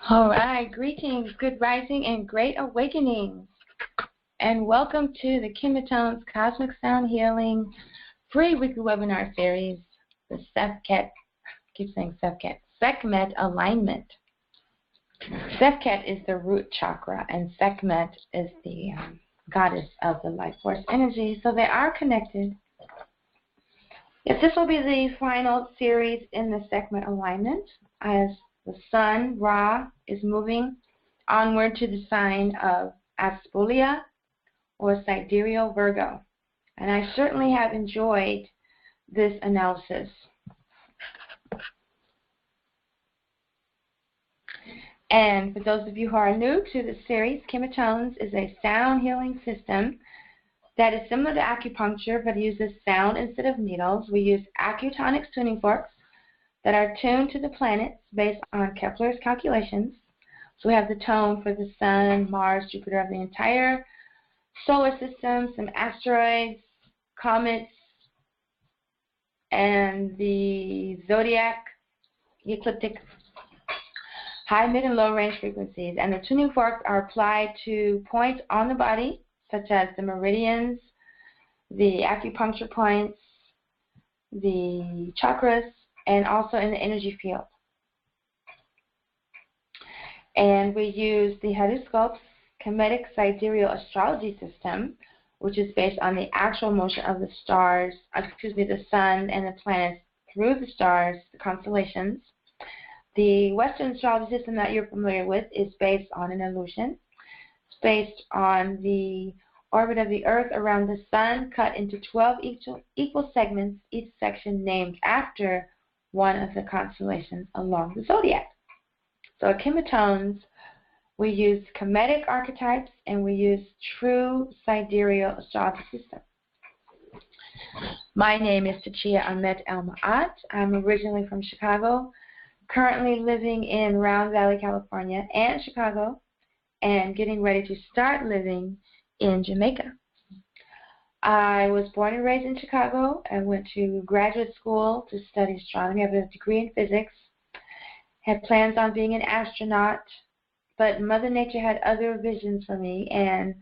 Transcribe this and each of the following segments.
All right, greetings, good rising, and great awakenings. And welcome to the KemeTones Cosmic Sound Healing free weekly webinar series, the Sekhmet Alignment. Sekhmet is the root chakra, and Sekhmet is the goddess of the life force energy, so they are connected. Yes, this will be the final series in the Sekhmet Alignment, as the sun, Ra, is moving onward to the sign of Aspulia or Sidereal Virgo. And I certainly have enjoyed this analysis. And for those of you who are new to this series, KemeTones is a sound healing system that is similar to acupuncture but uses sound instead of needles. We use acutonics tuning forks that are tuned to the planets based on Kepler's calculations. So we have the tone for the Sun, Mars, Jupiter, of the entire solar system, some asteroids, comets, and the zodiac, the ecliptic, high, mid, and low range frequencies. And the tuning forks are applied to points on the body, such as the meridians, the acupuncture points, the chakras, and also in the energy field. And we use the Hedoscope's Kemetic Sidereal Astrology System, which is based on the actual motion of the stars, the sun and the planets through the stars, the constellations. The Western astrology system that you're familiar with is based on an illusion. It's based on the orbit of the Earth around the sun, cut into 12 equal segments, each section named after one of the constellations along the zodiac. So at KemeTones, we use Kemetic archetypes and we use true sidereal astrology system. My name is Tachia Ahmet El-Ma'at. I'm originally from Chicago, currently living in Round Valley, California, and Chicago, and getting ready to start living in Jamaica. I was born and raised in Chicago. I went to graduate school to study astronomy. I have a degree in physics. Had plans on being an astronaut, but Mother Nature had other visions for me and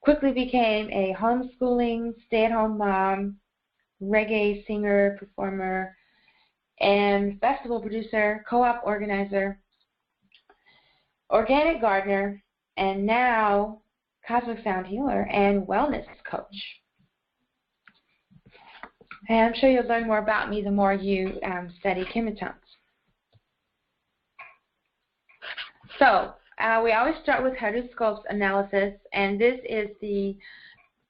quickly became a homeschooling, stay-at-home mom, reggae singer, performer, and festival producer, co-op organizer, organic gardener, and now cosmic sound healer and wellness coach. And I'm sure you'll learn more about me the more you study KemeTones. So we always start with horoscope analysis, and this is the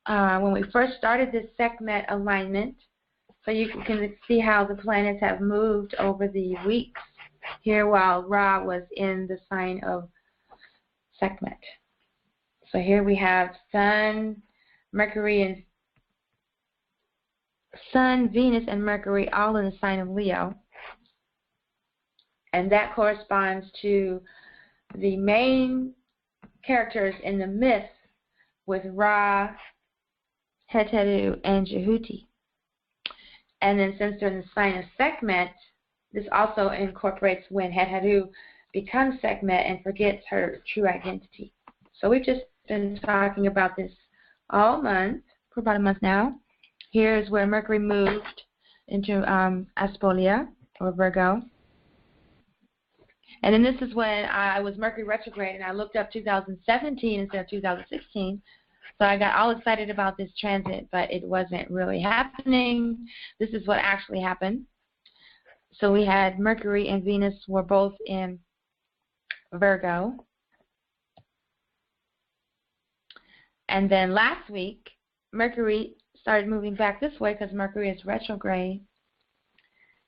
when we first started this Sekhmet alignment. So you can see how the planets have moved over the weeks here while Ra was in the sign of Sekhmet. So here we have Sun, Mercury, and Sun, Venus, and Mercury all in the sign of Leo. And that corresponds to the main characters in the myth with Ra, Heteru, and Djehuty. And then since they're in the sign of Sekhmet, this also incorporates when Heteru becomes Sekhmet and forgets her true identity. So we've just been talking about this all month, for about a month now. Here's where Mercury moved into Aspolia, or Virgo. And then this is when I was Mercury retrograde, and I looked up 2017 instead of 2016. So I got all excited about this transit, but it wasn't really happening. This is what actually happened. So we had Mercury and Venus were both in Virgo. And then last week, Mercury started moving back this way because Mercury is retrograde.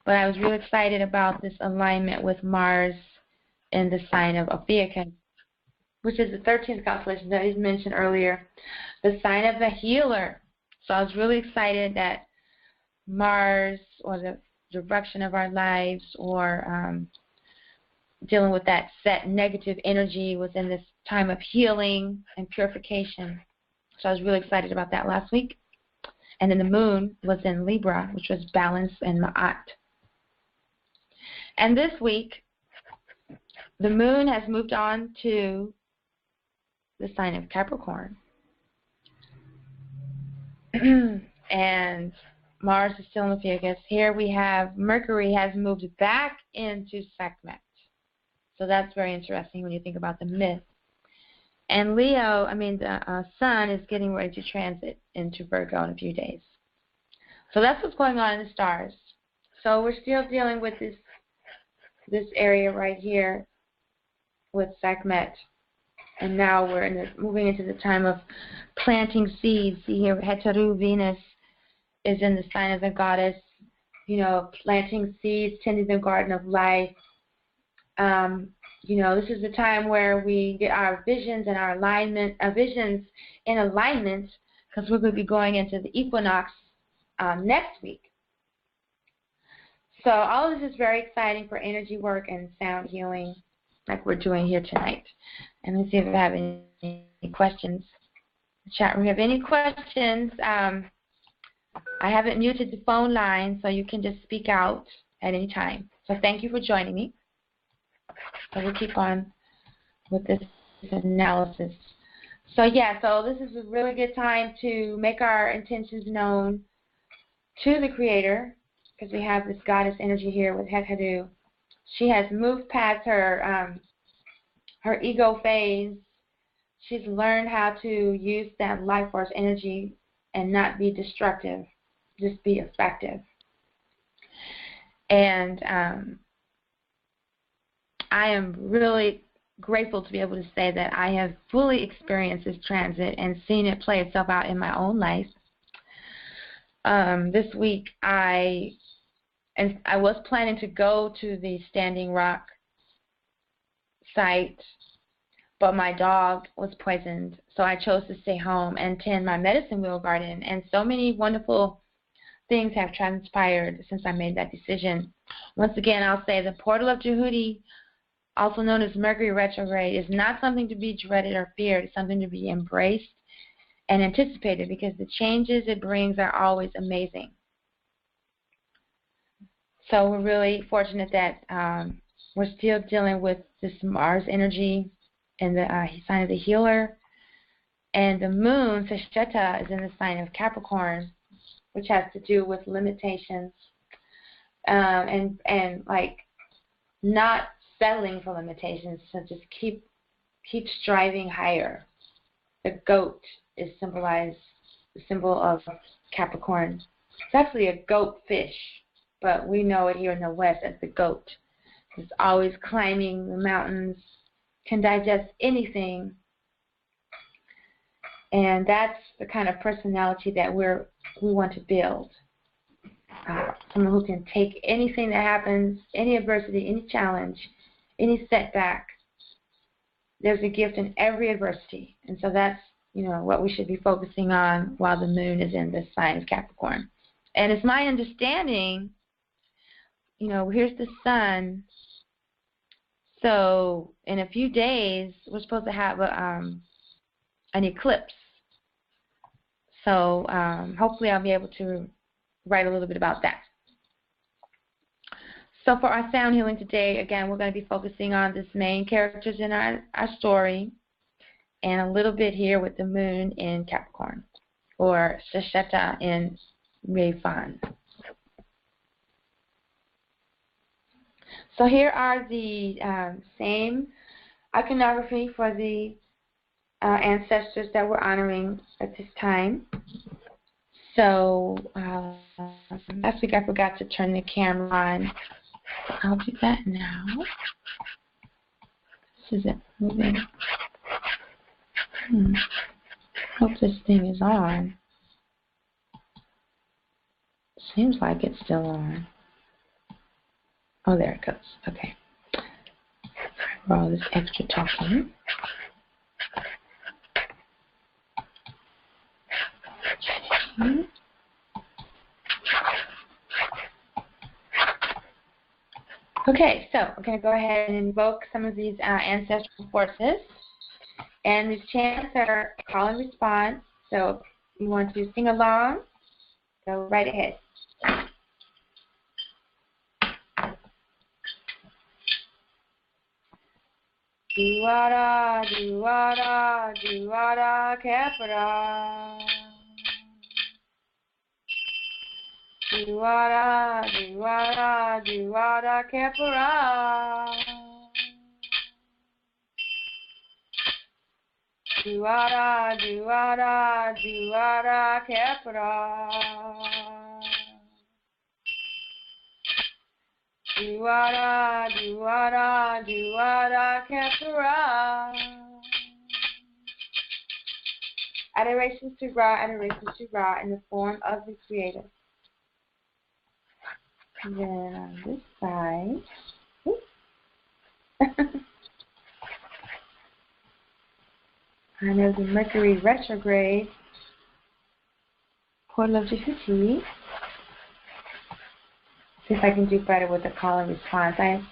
But I was really excited about this alignment with Mars in the sign of Ophiuchus, which is the 13th constellation that I mentioned earlier, the sign of the healer. So I was really excited that Mars, or the direction of our lives, or dealing with that set negative energy, was in this time of healing and purification. So I was really excited about that last week. And then the moon was in Libra, which was balance and Ma'at. And this week, the moon has moved on to the sign of Capricorn. And Mars is still in Ophiuchus. Here we have Mercury has moved back into Sekhmet. So that's very interesting when you think about the myth. And Leo, the Sun is getting ready to transit into Virgo in a few days. So that's what's going on in the stars. So we're still dealing with this area right here with Sekhmet. And now we're moving into the time of planting seeds. See here, Heteru, Venus, is in the sign of the goddess, planting seeds, tending the garden of life. This is the time where we get our visions and our visions in alignment, because we're going to be going into the equinox next week. So all of this is very exciting for energy work and sound healing, like we're doing here tonight. And let's see if I have any questions. Chat room, if you have any questions, I haven't muted the phone line, so you can just speak out at any time. So thank you for joining me. So we'll keep on with this analysis. So this is a really good time to make our intentions known to the Creator, because we have this goddess energy here with Heteru. She has moved past her ego phase. She's learned how to use that life force energy and not be destructive, just be effective. And I am really grateful to be able to say that I have fully experienced this transit and seen it play itself out in my own life. This week I was planning to go to the Standing Rock site, but my dog was poisoned, so I chose to stay home and tend my medicine wheel garden. And so many wonderful things have transpired since I made that decision. Once again, I'll say the portal of Djehuty, also known as Mercury retrograde, is not something to be dreaded or feared. It's something to be embraced and anticipated, because the changes it brings are always amazing. So we're really fortunate that we're still dealing with this Mars energy in the sign of the healer. And the moon, Sekhmet, is in the sign of Capricorn, which has to do with limitations and like not settling for limitations, so just keep striving higher. The goat is symbolized, the symbol of Capricorn. It's actually a goat fish, but we know it here in the West as the goat. It's always climbing the mountains, can digest anything, and that's the kind of personality that we want to build. Someone who can take anything that happens, any adversity, any challenge, any setback. There's a gift in every adversity, and so that's what we should be focusing on while the moon is in this sign of Capricorn. And it's my understanding, here's the sun. So in a few days, we're supposed to have an eclipse. So hopefully I'll be able to write a little bit about that. So for our sound healing today, again, we're going to be focusing on this main characters in our story, and a little bit here with the moon in Capricorn, or Sekhmet in Refan. So here are the same iconography for the ancestors that we're honoring at this time. So last week I forgot to turn the camera on. I'll do that now. This isn't moving. Hope this thing is on. Seems like it's still on. Oh, there it goes. Okay. For all this extra talking. Okay, so we're going to go ahead and invoke some of these ancestral forces. And these chants are call and response. So if you want to sing along, go right ahead. Djehuty, Djehuty, Djehuty, Kepra. Djehuty, Djehuty, Djehuty, Kepra. Djehuty, Djehuty, Djehuty, Kepra. Djehuty, Djehuty, Djehuty, Kepra. Adoration to Ra in the form of the Creator. And then on this side, I know the Mercury Retrograde, portal of Djehuty. See if I can do better with the call and response. I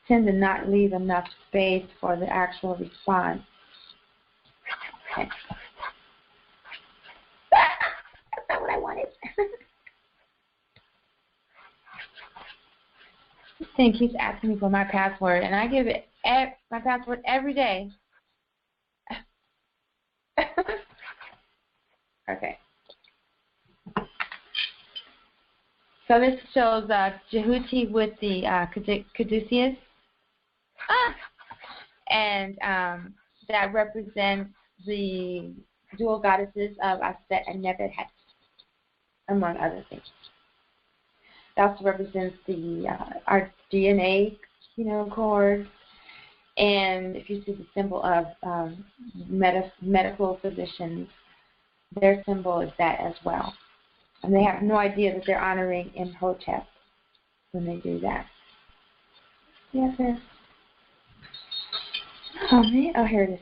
tend to not leave enough space for the actual response. Okay. That's not what I wanted. This thing keeps asking me for my password, and I give it my password every day. Okay. So this shows Djehuty with the caduceus, and that represents the dual goddesses of Aset and Neferhet, among other things. It also represents the our DNA, cord, and if you see the symbol of medical physicians, their symbol is that as well. And they have no idea that they're honoring Imhotep when they do that. Yes, sir. Oh, man. Oh, here it is.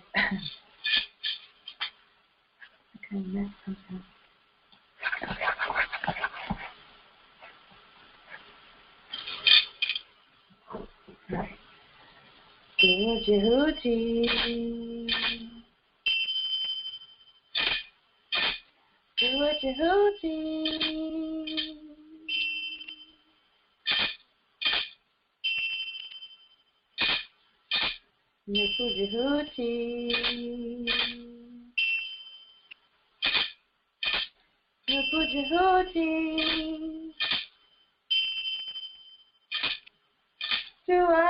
Okay, that's something. All right. Djehuty. Djehuty. Djehuty. Djehuty. Djehuty.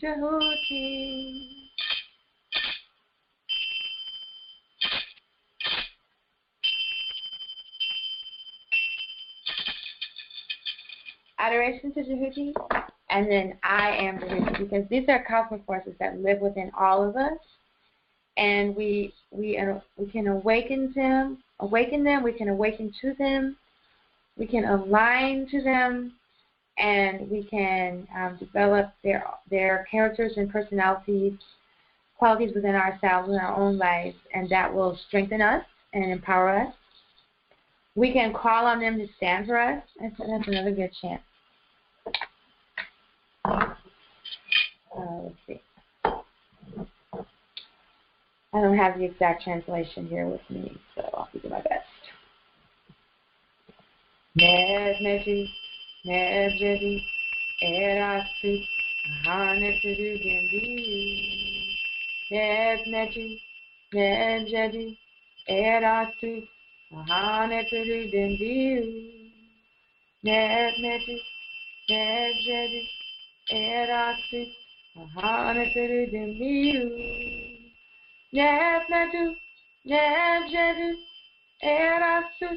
Djehuty. Adoration to Djehuty, and then I am Djehuty, because these are cosmic forces that live within all of us, and we can awaken them. We can awaken to them. We can align to them, and we can develop their characters and personalities, qualities within ourselves in our own lives, and that will strengthen us and empower us. We can call on them to stand for us. That's another good chant. Let's see. I don't have the exact translation here with me, so I'll do my best. Djehuty, Djehuty, Erasu, Hanetu Gembi. Djehuty, Djehuty, Erasu, Hanetu Gembi. Djehuty, Djehuty, Erasu, Hanetu Gembi. Djehuty, Djehuty, Erasu,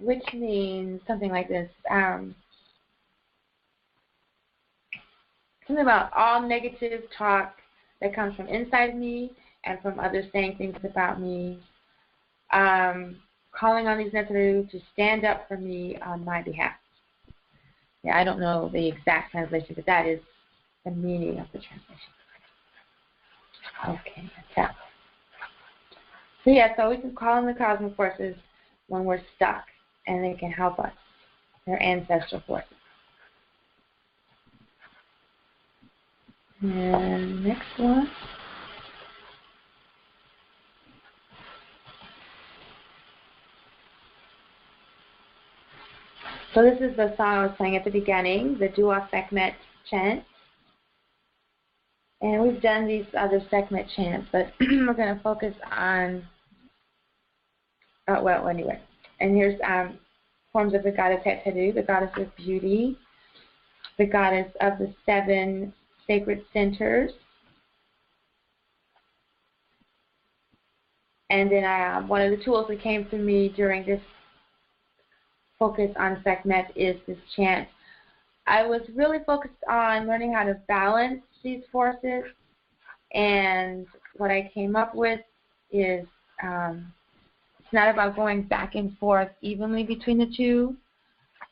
which means something like this. Something about all negative talk that comes from inside me and from others saying things about me. Calling on these Neteru to stand up for me on my behalf. Yeah, I don't know the exact translation, but that is the meaning of the translation. Okay, that's that. So yeah, so we can call on the cosmic forces when we're stuck, and they can help us. They're ancestral forces. And next one. So this is the song I was playing at the beginning, the Dua Sekhmet chant. And we've done these other Sekhmet chants, but we're going to focus on, well, anyway. And here's forms of the goddess Djehuty, the goddess of beauty, the goddess of the 7 sacred centers. And then one of the tools that came to me during this focus on Sekhmet is this chant. I was really focused on learning how to balance these forces, and what I came up with is it's not about going back and forth evenly between the two,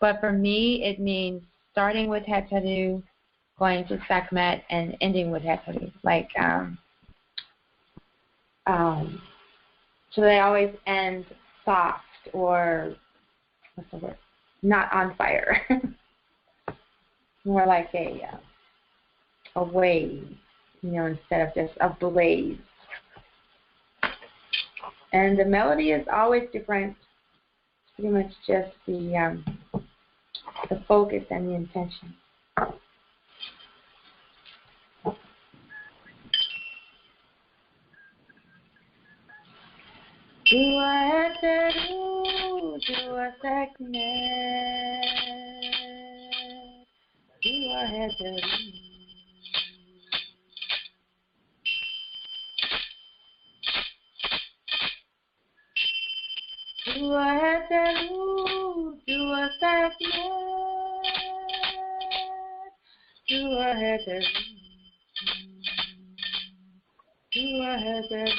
but for me it means starting with Djehuty, going to Sekhmet, and ending with Djehuty. Like, so they always end soft, or what's the word? Not on fire. More like a wave, instead of just a blaze. And the melody is always different. It's pretty much just the focus and the intention. Dua Sekhmet, Dua Djehuty. Dua Djehuty, Dua Sekhmet, Dua Djehuty, Dua Djehuty.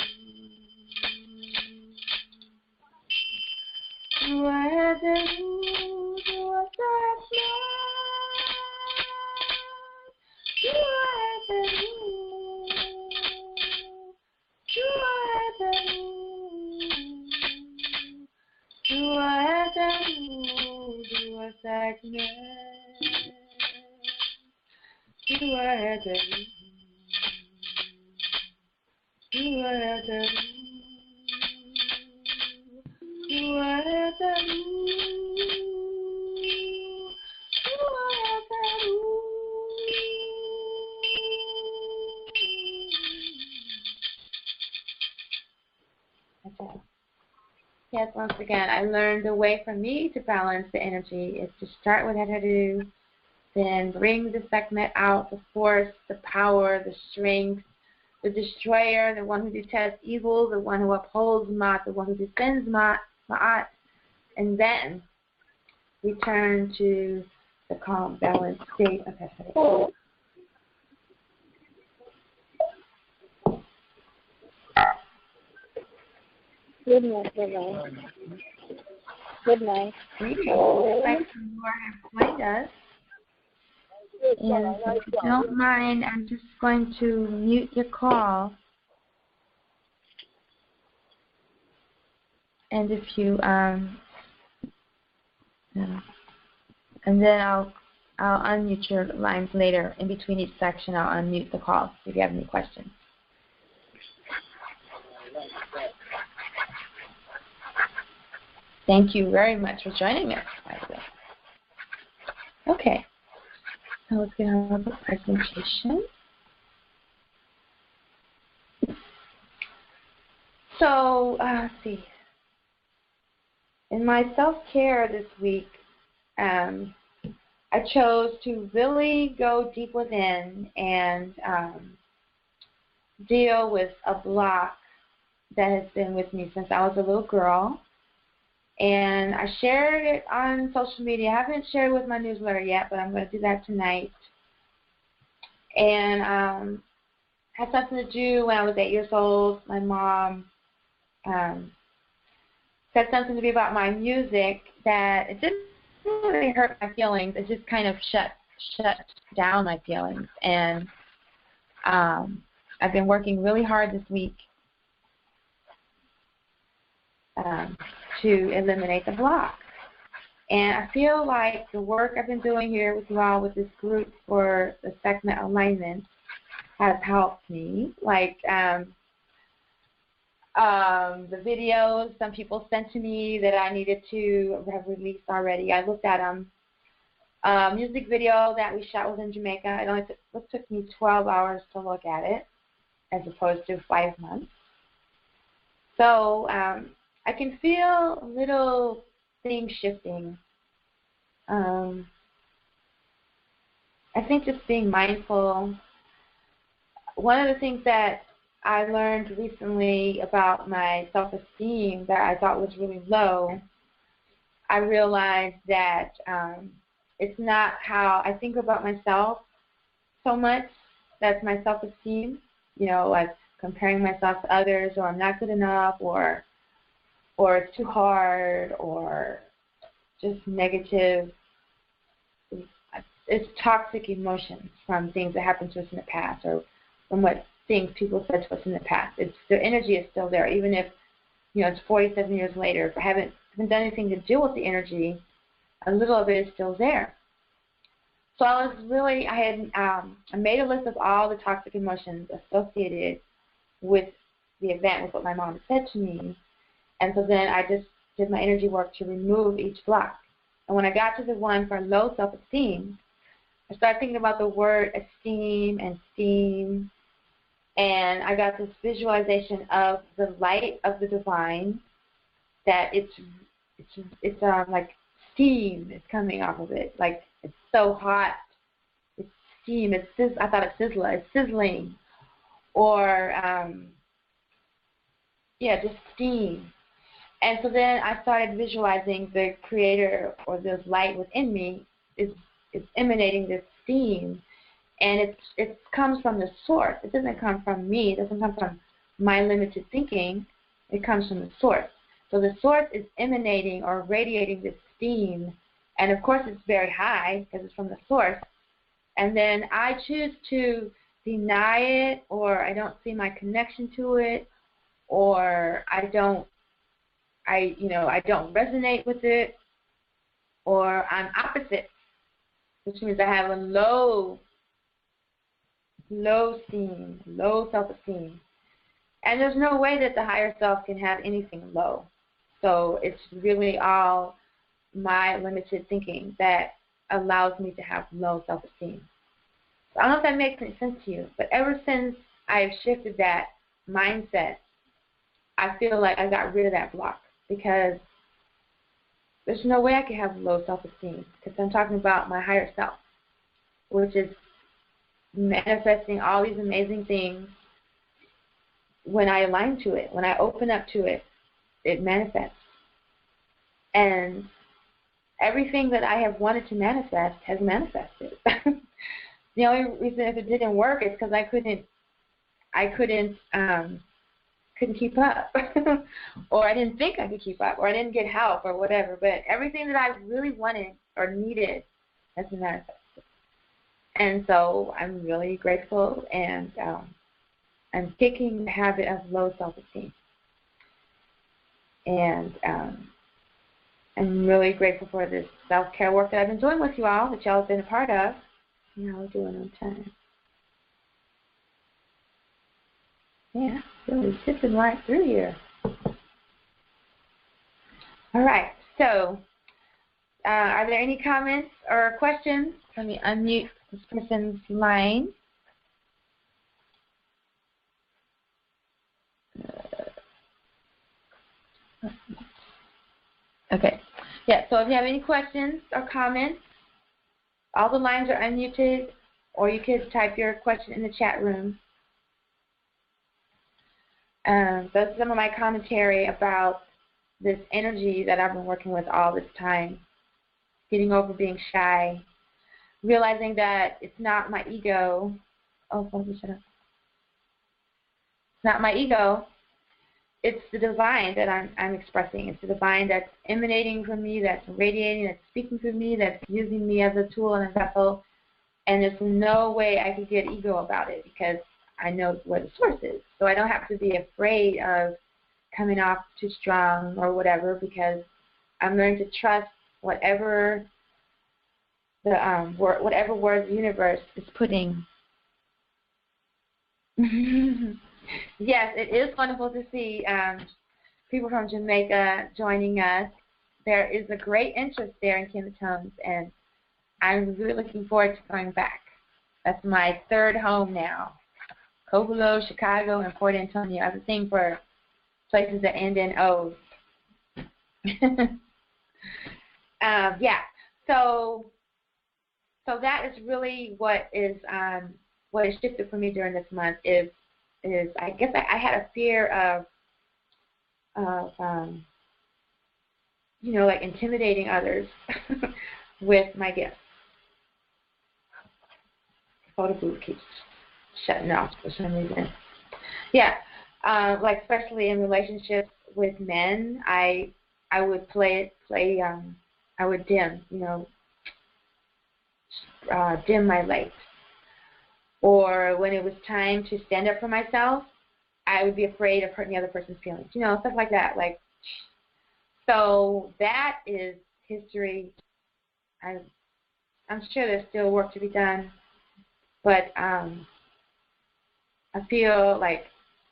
Dua Djehuty, Dua Sekhmet, Dua Djehuty, Dua Djehuty, Dua Sekhmet. Yes, once again, I learned the way for me to balance the energy is to start with Djehuty, then bring the Sekhmet out, the force, the power, the strength, the destroyer, the one who detests evil, the one who upholds Ma'at, the one who defends Ma'at, and then return to the calm, balanced state of Djehuty. Good night. Bye-bye. Good night. Like some more have joined us. And if you don't mind, I'm just going to mute your call. And if you and then I'll unmute your lines later. In between each section, I'll unmute the call if you have any questions. Thank you very much for joining us, by the way. Okay. So let's get on with the presentation. So, let's see. In my self-care this week, I chose to really go deep within and deal with a block that has been with me since I was a little girl. And I shared it on social media. I haven't shared it with my newsletter yet, but I'm going to do that tonight. And had something to do when I was 8 years old. My mom said something to me about my music that it didn't really hurt my feelings. It just kind of shut down my feelings. And I've been working really hard this week to eliminate the block. And I feel like the work I've been doing here with you all with this group for the Sekhmet Alignment has helped me. Like the videos some people sent to me that I needed to have released already. I looked at them. Music video that we shot was in Jamaica. It only took me 12 hours to look at it as opposed to 5 months. So I can feel little things shifting. I think just being mindful. One of the things that I learned recently about my self-esteem that I thought was really low, I realized that it's not how I think about myself so much. That's my self-esteem. You know, like comparing myself to others, or I'm not good enough, or it's too hard, or just negative. It's toxic emotions from things that happened to us in the past, or from what things people said to us in the past. The energy is still there, even if it's 47 years later. If I haven't done anything to deal with the energy, a little of it is still there. So I made a list of all the toxic emotions associated with the event, with what my mom said to me. And so then I just did my energy work to remove each block. And when I got to the one for low self-esteem, I started thinking about the word esteem and steam. And I got this visualization of the light of the divine, that it's like steam is coming off of it. Like it's so hot. It's steam. I thought it's sizzling. Or, just steam. And so then I started visualizing the creator, or this light within me is emanating this steam, and it comes from the source. It doesn't come from me. It doesn't come from my limited thinking. It comes from the source. So the source is emanating or radiating this steam, and of course it's very high because it's from the source. And then I choose to deny it, or I don't see my connection to it, or I don't resonate with it, or I'm opposite, which means I have a low low esteem, low self-esteem. And there's no way that the higher self can have anything low. So it's really all my limited thinking that allows me to have low self-esteem. So I don't know if that makes any sense to you, but ever since I've shifted that mindset, I feel like I got rid of that block, because there's no way I can have low self-esteem, because I'm talking about my higher self, which is manifesting all these amazing things. When I align to it, when I open up to it, it manifests. And everything that I have wanted to manifest has manifested. The only reason if it didn't work is because I couldn't keep up, or I didn't think I could keep up, or I didn't get help, or whatever. But everything that I really wanted or needed has been manifested. And so I'm really grateful, and I'm kicking the habit of low self-esteem. And I'm really grateful for this self-care work that I've been doing with you all, that y'all have been a part of. You know, we're doing on time. Yeah, really zipping right through here. All right, so are there any comments or questions? Let me unmute this person's line. Okay. Yeah, so if you have any questions or comments, all the lines are unmuted, or you could type your question in the chat room. That's some of my commentary about this energy that I've been working with all this time, getting over being shy, realizing that it's not my ego. Oh, shut up. It's not my ego. It's the divine that I'm expressing. It's the divine that's emanating from me, that's radiating, that's speaking through me, that's using me as a tool and a vessel. And there's no way I could get ego about it, because I know where the source is. So I don't have to be afraid of coming off too strong or whatever, because I'm learning to trust whatever whatever word the universe is putting. Yes, it is wonderful to see people from Jamaica joining us. There is a great interest there in KemeTones, and I'm really looking forward to going back. That's my third home now. Covelo, Chicago, and Port Antonio. I have a thing for places that end in O's. Yeah, so that is really what has shifted for me during this month is I guess I had a fear of you know, like intimidating others with my gifts. The photo booth keeps shutting off for some reason. Yeah, like especially in relationships with men, I would I would dim, you know, dim my light. Or when it was time to stand up for myself, I would be afraid of hurting the other person's feelings, you know, stuff like that. Like, so that is history. I'm sure there's still work to be done, but I feel like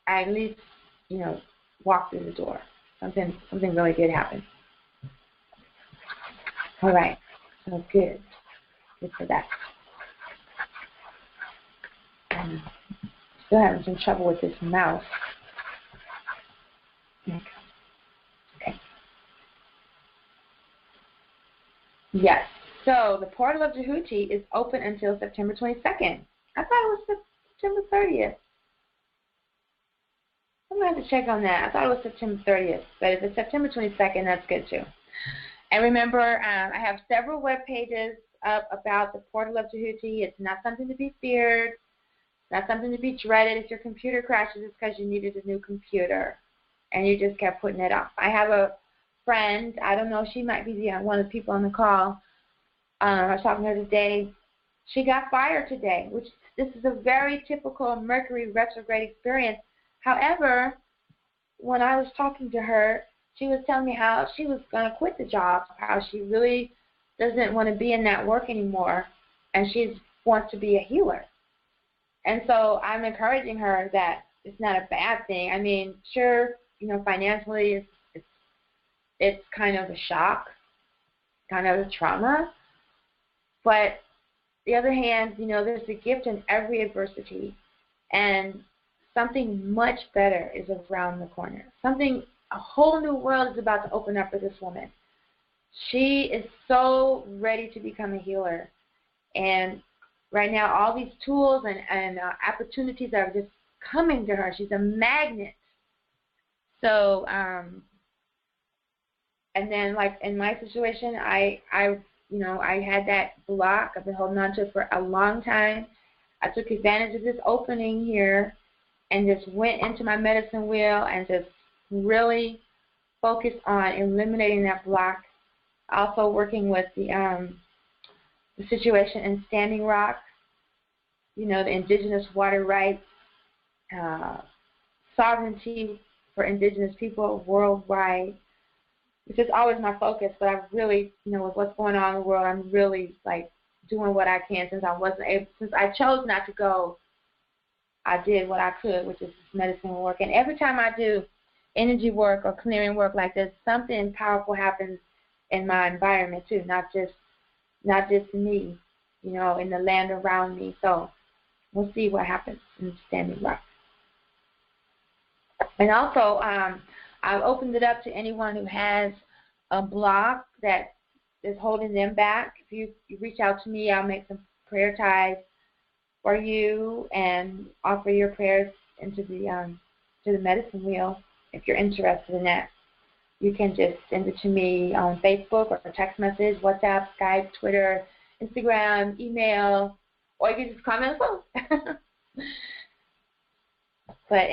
I at least, you know, walked through the door. Something really did happen. All right, so good for that. Still having some trouble with this mouse. Okay. Yes. So the portal of Djehuty is open until September 22nd. I thought it was September 30th. I'm going to have to check on that. I thought it was September 30th. But if it's September 22nd, that's good too. And remember, I have several web pages up about the portal of Djehuty. It's not something to be feared. Not something to be dreaded. If your computer crashes, it's because you needed a new computer and you just kept putting it off. I have a friend, I don't know, she might be one of the people on the call. I was talking to her today. She got fired today, which this is a very typical Mercury retrograde experience. However, when I was talking to her, she was telling me how she was going to quit the job, how she really doesn't want to be in that work anymore, and she wants to be a healer. And so I'm encouraging her that it's not a bad thing. I mean, sure, financially it's kind of a shock, kind of a trauma. But the other hand, there's a gift in every adversity, and something much better is around the corner. A whole new world is about to open up for this woman. She is so ready to become a healer. And right now, all these tools and opportunities are just coming to her. She's a magnet. So, and then like in my situation, I had that block. I've been holding on to it for a long time. I took advantage of this opening here and just went into my medicine wheel and just really focused on eliminating that block. Also working with the situation in Standing Rock, the indigenous water rights, sovereignty for indigenous people worldwide, which is always my focus. But I really, with what's going on in the world, I'm really like doing what I can since I chose not to go. I did what I could, which is medicine work. And every time I do energy work or clearing work like this, something powerful happens in my environment too, not just me, in the land around me. So we'll see what happens in Standing Rock. And also, I've opened it up to anyone who has a block that is holding them back. If you reach out to me, I'll make some prayer ties for you and offer your prayers into the medicine wheel if you're interested in that. You can just send it to me on Facebook or text message, WhatsApp, Skype, Twitter, Instagram, email, or you can just comment on the phone. But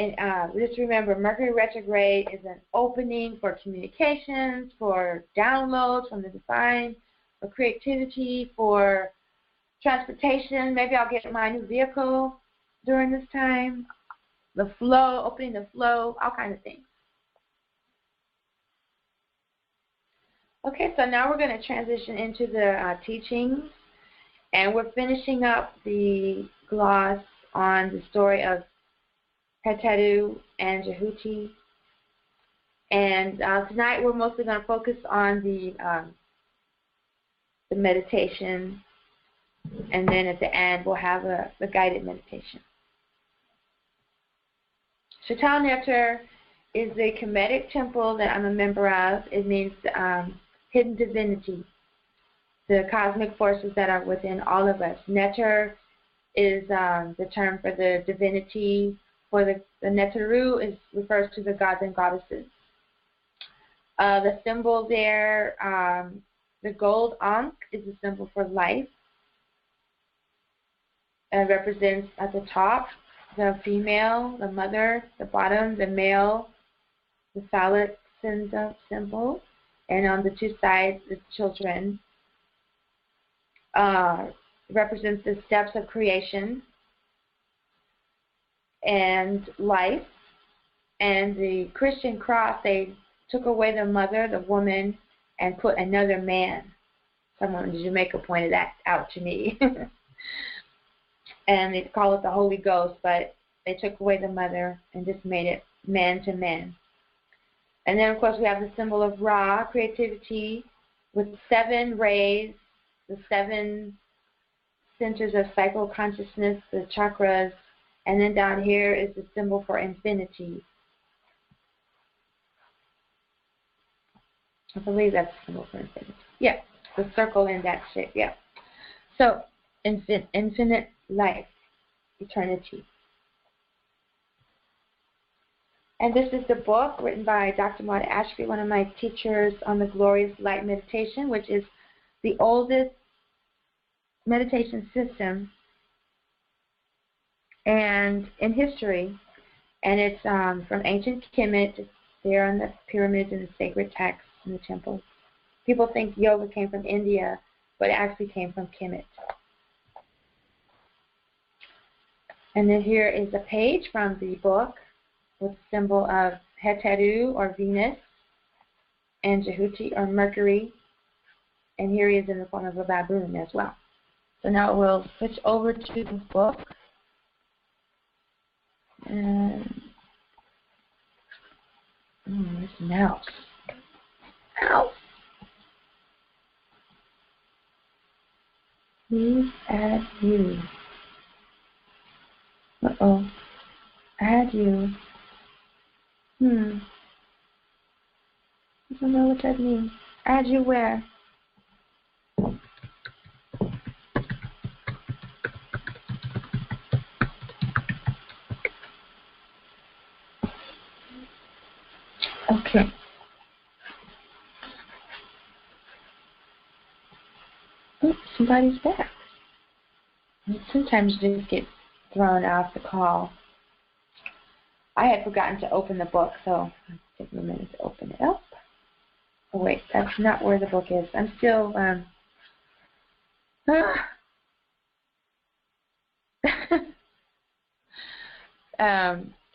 just remember, Mercury retrograde is an opening for communications, for downloads from the divine, for creativity, for transportation. Maybe I'll get my new vehicle during this time. The flow, opening the flow, all kinds of things. Okay, so now we're going to transition into the teachings, and we're finishing up the gloss on the story of Djehuty and Djehuty. And tonight we're mostly going to focus on the meditation, and then at the end we'll have the guided meditation. Chatal Nectar is the Kemetic temple that I'm a member of. It means hidden divinity, the cosmic forces that are within all of us. Nectar is the term for the divinity. For the Netaru refers to the gods and goddesses. The symbol there, the gold ankh, is the symbol for life. It represents at the top the female, the mother, the bottom, the male, the phallic symbol, and on the two sides, the children. Represents the steps of creation and life. And the Christian cross, they took away the mother, the woman, and put another man. Someone in Jamaica pointed that out to me. And they call it the Holy Ghost, but they took away the mother and just made it man to man. And then, of course, we have the symbol of Ra, creativity, with 7 rays, the 7 centers of cycle consciousness, the chakras, and then down here is the symbol for infinity. I believe that's the symbol for infinity. Yeah, the circle in that shape, yeah. So, infinite life, eternity. And this is the book written by Dr. Maud Ashby, one of my teachers on the Glorious Light Meditation, which is the oldest meditation system and in history. And it's from ancient Kemet. It's there on the pyramids and the sacred texts in the temples. People think yoga came from India, but it actually came from Kemet. And then here is a page from the book with the symbol of Heteru, or Venus, and Djehuty, or Mercury. And here he is in the form of a baboon as well. So now we'll switch over to the book. And this mouse. Mouse. Please add you. Uh-oh. Add you. I don't know what that means. Add you where? Okay. Oh, somebody's back. Sometimes you just get thrown off the call. I had forgotten to open the book, so it'll take me a minute to open it up. Oh wait, that's not where the book is. I'm still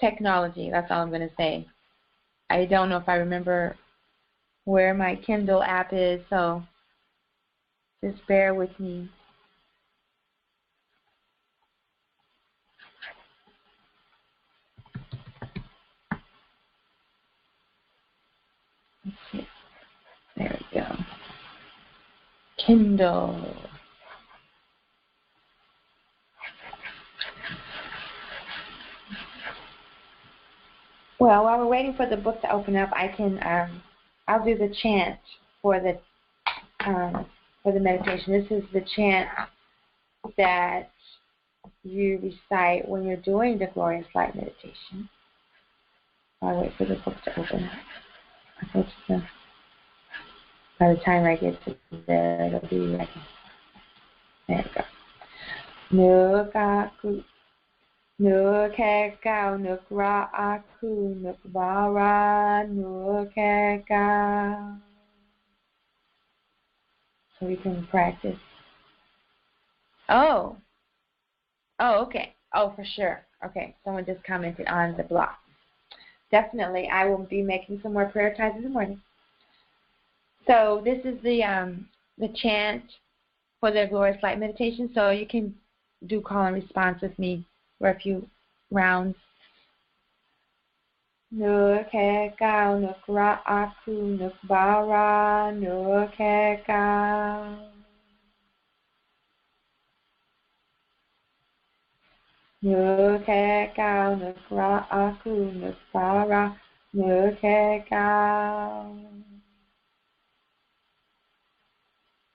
technology, that's all I'm going to say. I don't know if I remember where my Kindle app is, so just bear with me. Let's see. There we go. Kindle. Well, while we're waiting for the book to open up, I can I'll do the chant for the meditation. This is the chant that you recite when you're doing the Glorious Light meditation. I'll wait for the book to open up. By the time I get to there, it'll be like, there we go. Nukaku, nukekau, nukraaku, nukvara, nukekau. So we can practice. Oh, okay. Oh, for sure. Okay, someone just commented on the blog. Definitely, I will be making some more prayer times in the morning. So this is the chant for the Glorious Light meditation. So you can do call and response with me for a few rounds. Nukekau, nukraaku, nukvara, nukekau. Nukekau, nukraaku, nukvara, nukekau.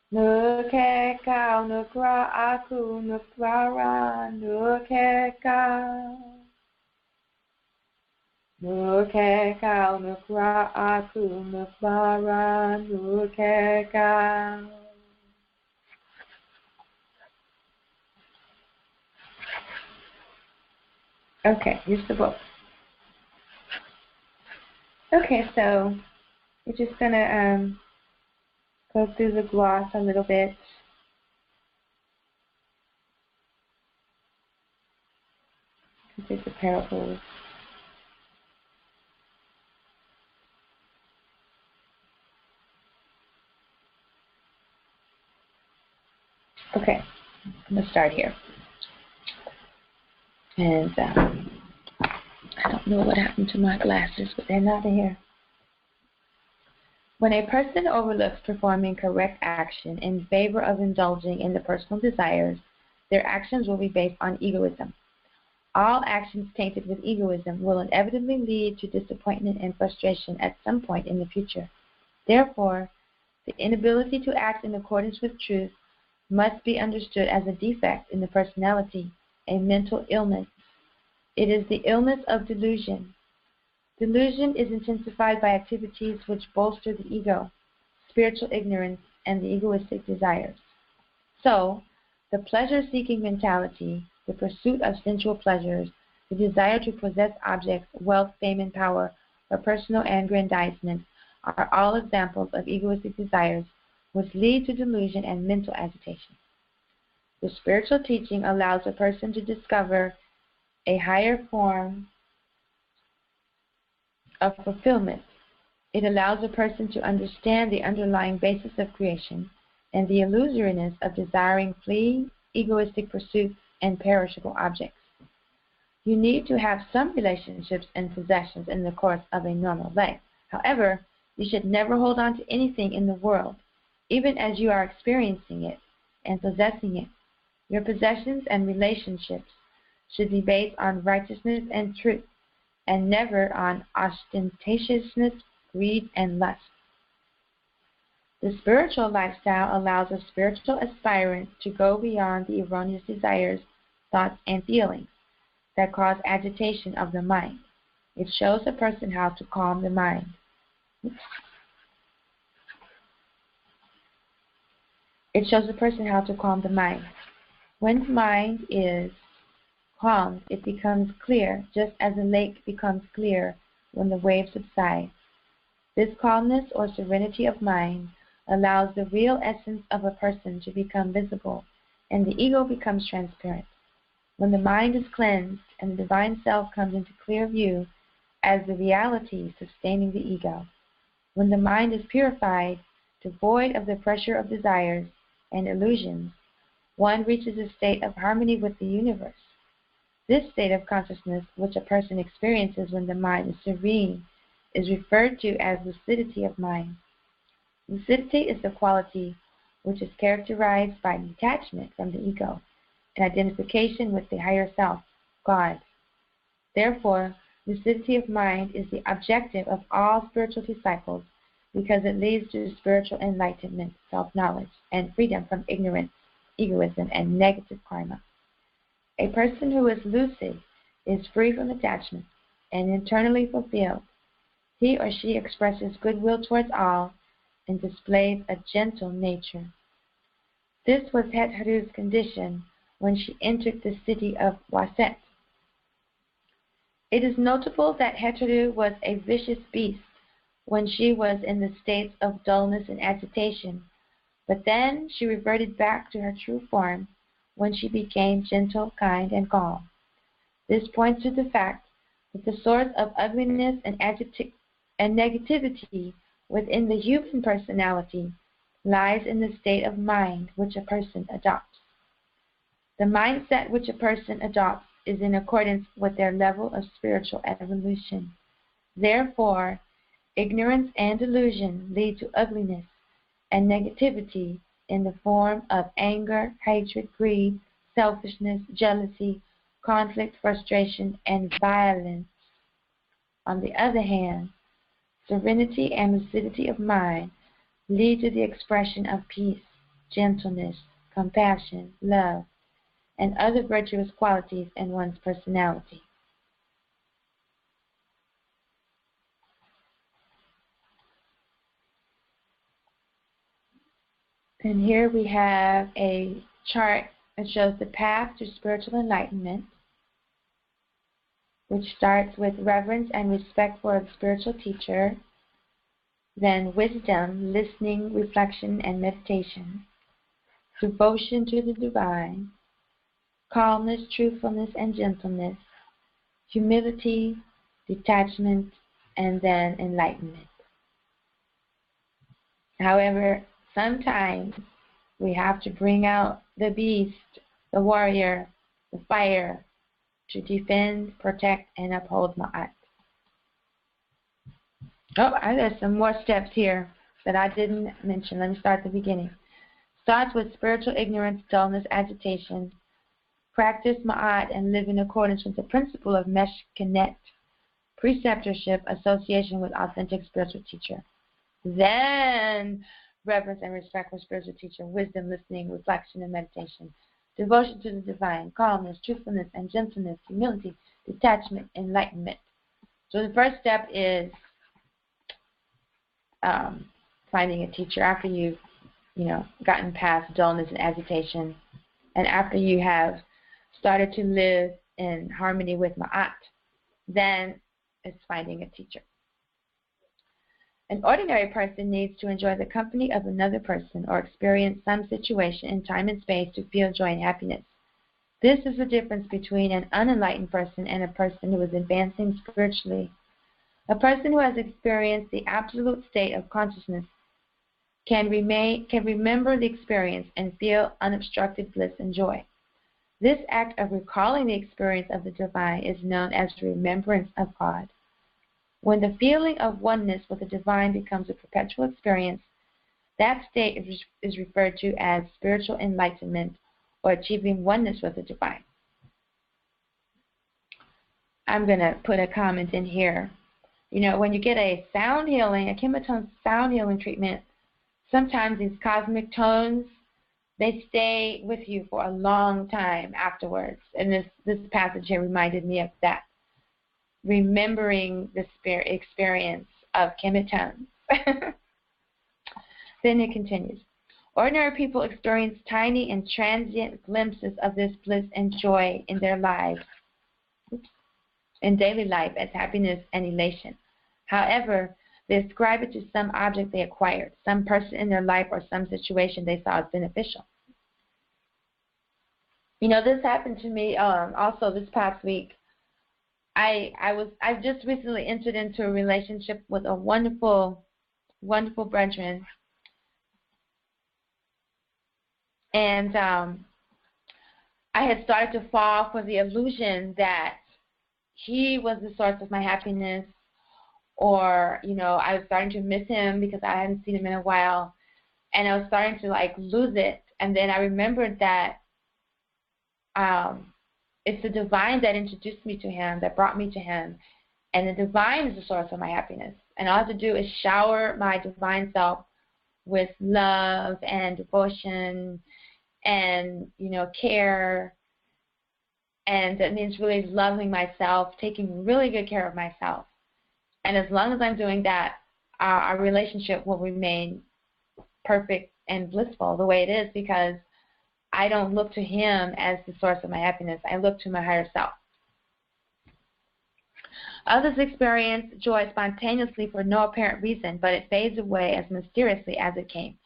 Nukekau, nukraaku, nukvara, nukekau. Nukekau, nukraaku, nukvara, nukekau. Okay, here's the book. Okay, so we're just going to go through the gloss a little bit. These are parables. Okay, I'm going to start here. And I don't know what happened to my glasses, but they're not here. When a person overlooks performing correct action in favor of indulging in the personal desires, their actions will be based on egoism. All actions tainted with egoism will inevitably lead to disappointment and frustration at some point in the future. Therefore, the inability to act in accordance with truth must be understood as a defect in the personality, a mental illness. It is the illness of delusion. Delusion is intensified by activities which bolster the ego, spiritual ignorance, and the egoistic desires. So, the pleasure-seeking mentality, the pursuit of sensual pleasures, the desire to possess objects, wealth, fame, and power, or personal aggrandizement are all examples of egoistic desires which lead to delusion and mental agitation. The spiritual teaching allows a person to discover a higher form of fulfillment. It allows a person to understand the underlying basis of creation and the illusoriness of desiring fleeting, egoistic pursuits and perishable objects. You need to have some relationships and possessions in the course of a normal life. However, you should never hold on to anything in the world, even as you are experiencing it and possessing it. Your possessions and relationships should be based on righteousness and truth, and never on ostentatiousness, greed, and lust. The spiritual lifestyle allows a spiritual aspirant to go beyond the erroneous desires, thoughts, and feelings that cause agitation of the mind. It shows a person how to calm the mind. It shows a person how to calm the mind. When the mind is calmed, it becomes clear, just as a lake becomes clear when the waves subside. This calmness or serenity of mind allows the real essence of a person to become visible, and the ego becomes transparent. When the mind is cleansed and the divine self comes into clear view as the reality sustaining the ego. When the mind is purified, devoid of the pressure of desires and illusions, one reaches a state of harmony with the universe. This state of consciousness, which a person experiences when the mind is serene, is referred to as lucidity of mind. Lucidity is the quality which is characterized by detachment from the ego and identification with the higher self, God. Therefore, lucidity of mind is the objective of all spiritual disciples because it leads to spiritual enlightenment, self-knowledge, and freedom from ignorance, egoism, and negative karma. A person who is lucid is free from attachment and internally fulfilled. He or she expresses goodwill towards all and displays a gentle nature. This was Djehuty's condition when she entered the city of Waset. It is notable that Djehuty was a vicious beast when she was in the states of dullness and agitation, but then she reverted back to her true form when she became gentle, kind, and calm. This points to the fact that the source of ugliness and negativity within the human personality lies in the state of mind which a person adopts. The mindset which a person adopts is in accordance with their level of spiritual evolution. Therefore, ignorance and delusion lead to ugliness and negativity in the form of anger, hatred, greed, selfishness, jealousy, conflict, frustration, and violence. On the other hand, serenity and lucidity of mind lead to the expression of peace, gentleness, compassion, love, and other virtuous qualities in one's personality. And here we have a chart that shows the path to spiritual enlightenment, which starts with reverence and respect for a spiritual teacher, then wisdom, listening, reflection, and meditation, devotion to the divine, calmness, truthfulness, and gentleness, humility, detachment, and then enlightenment. However, sometimes we have to bring out the beast, the warrior, the fire, to defend, protect, and uphold Ma'at. Oh, there's some more steps here that I didn't mention. Let me start at the beginning. Starts with spiritual ignorance, dullness, agitation. Practice Ma'at and live in accordance with the principle of Meshkenet, preceptorship, association with authentic spiritual teacher. Then reverence and respect for spiritual teacher, wisdom, listening, reflection, and meditation. Devotion to the divine, calmness, truthfulness, and gentleness, humility, detachment, enlightenment. So the first step is finding a teacher after you've, gotten past dullness and agitation, and after you have started to live in harmony with Ma'at, then it's finding a teacher. An ordinary person needs to enjoy the company of another person or experience some situation in time and space to feel joy and happiness. This is the difference between an unenlightened person and a person who is advancing spiritually. A person who has experienced the absolute state of consciousness can remember the experience and feel unobstructed bliss and joy. This act of recalling the experience of the divine is known as remembrance of God. When the feeling of oneness with the divine becomes a perpetual experience, that state is referred to as spiritual enlightenment or achieving oneness with the divine. I'm going to put a comment in here. You know, when you get a sound healing, a KemeTones sound healing treatment, sometimes these cosmic tones, they stay with you for a long time afterwards. And this passage here reminded me of that. Remembering the spirit experience of KemeTones. Then it continues. Ordinary people experience tiny and transient glimpses of this bliss and joy in their lives, in daily life, as happiness and elation. However, they ascribe it to some object they acquired, some person in their life, or some situation they saw as beneficial. You know, this happened to me also this past week. I just recently entered into a relationship with a wonderful, wonderful brethren. And I had started to fall for the illusion that he was the source of my happiness, or, you know, I was starting to miss him because I hadn't seen him in a while, and I was starting to, like, lose it. And then I remembered that it's the divine that introduced me to him, that brought me to him, and the divine is the source of my happiness. And all I have to do is shower my divine self with love and devotion and, you know, care. And that means really loving myself, taking really good care of myself. And as long as I'm doing that, our relationship will remain perfect and blissful the way it is, because I don't look to him as the source of my happiness. I look to my higher self. Others experience joy spontaneously for no apparent reason, but it fades away as mysteriously as it came.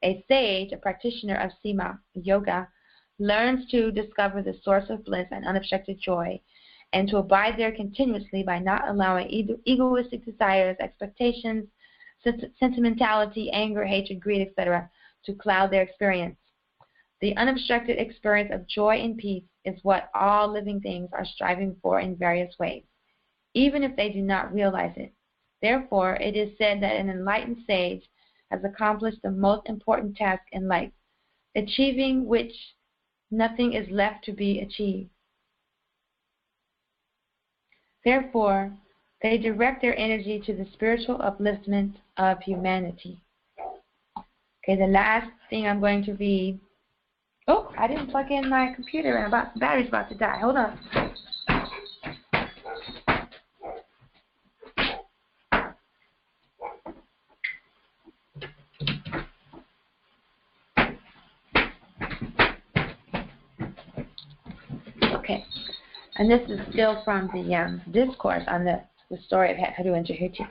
A sage, a practitioner of Sima yoga, learns to discover the source of bliss and unobstructed joy, and to abide there continuously by not allowing egoistic desires, expectations, sentimentality, anger, hatred, greed, etc., to cloud their experience. The unobstructed experience of joy and peace is what all living things are striving for in various ways, even if they do not realize it. Therefore, it is said that an enlightened sage has accomplished the most important task in life, achieving which nothing is left to be achieved. Therefore, they direct their energy to the spiritual upliftment of humanity. Okay, the last thing I'm going to read. Oh, I didn't plug in my computer and the battery's about to die. Hold on. Okay, and this is still from the discourse on the story of Djehuty and Djehuty.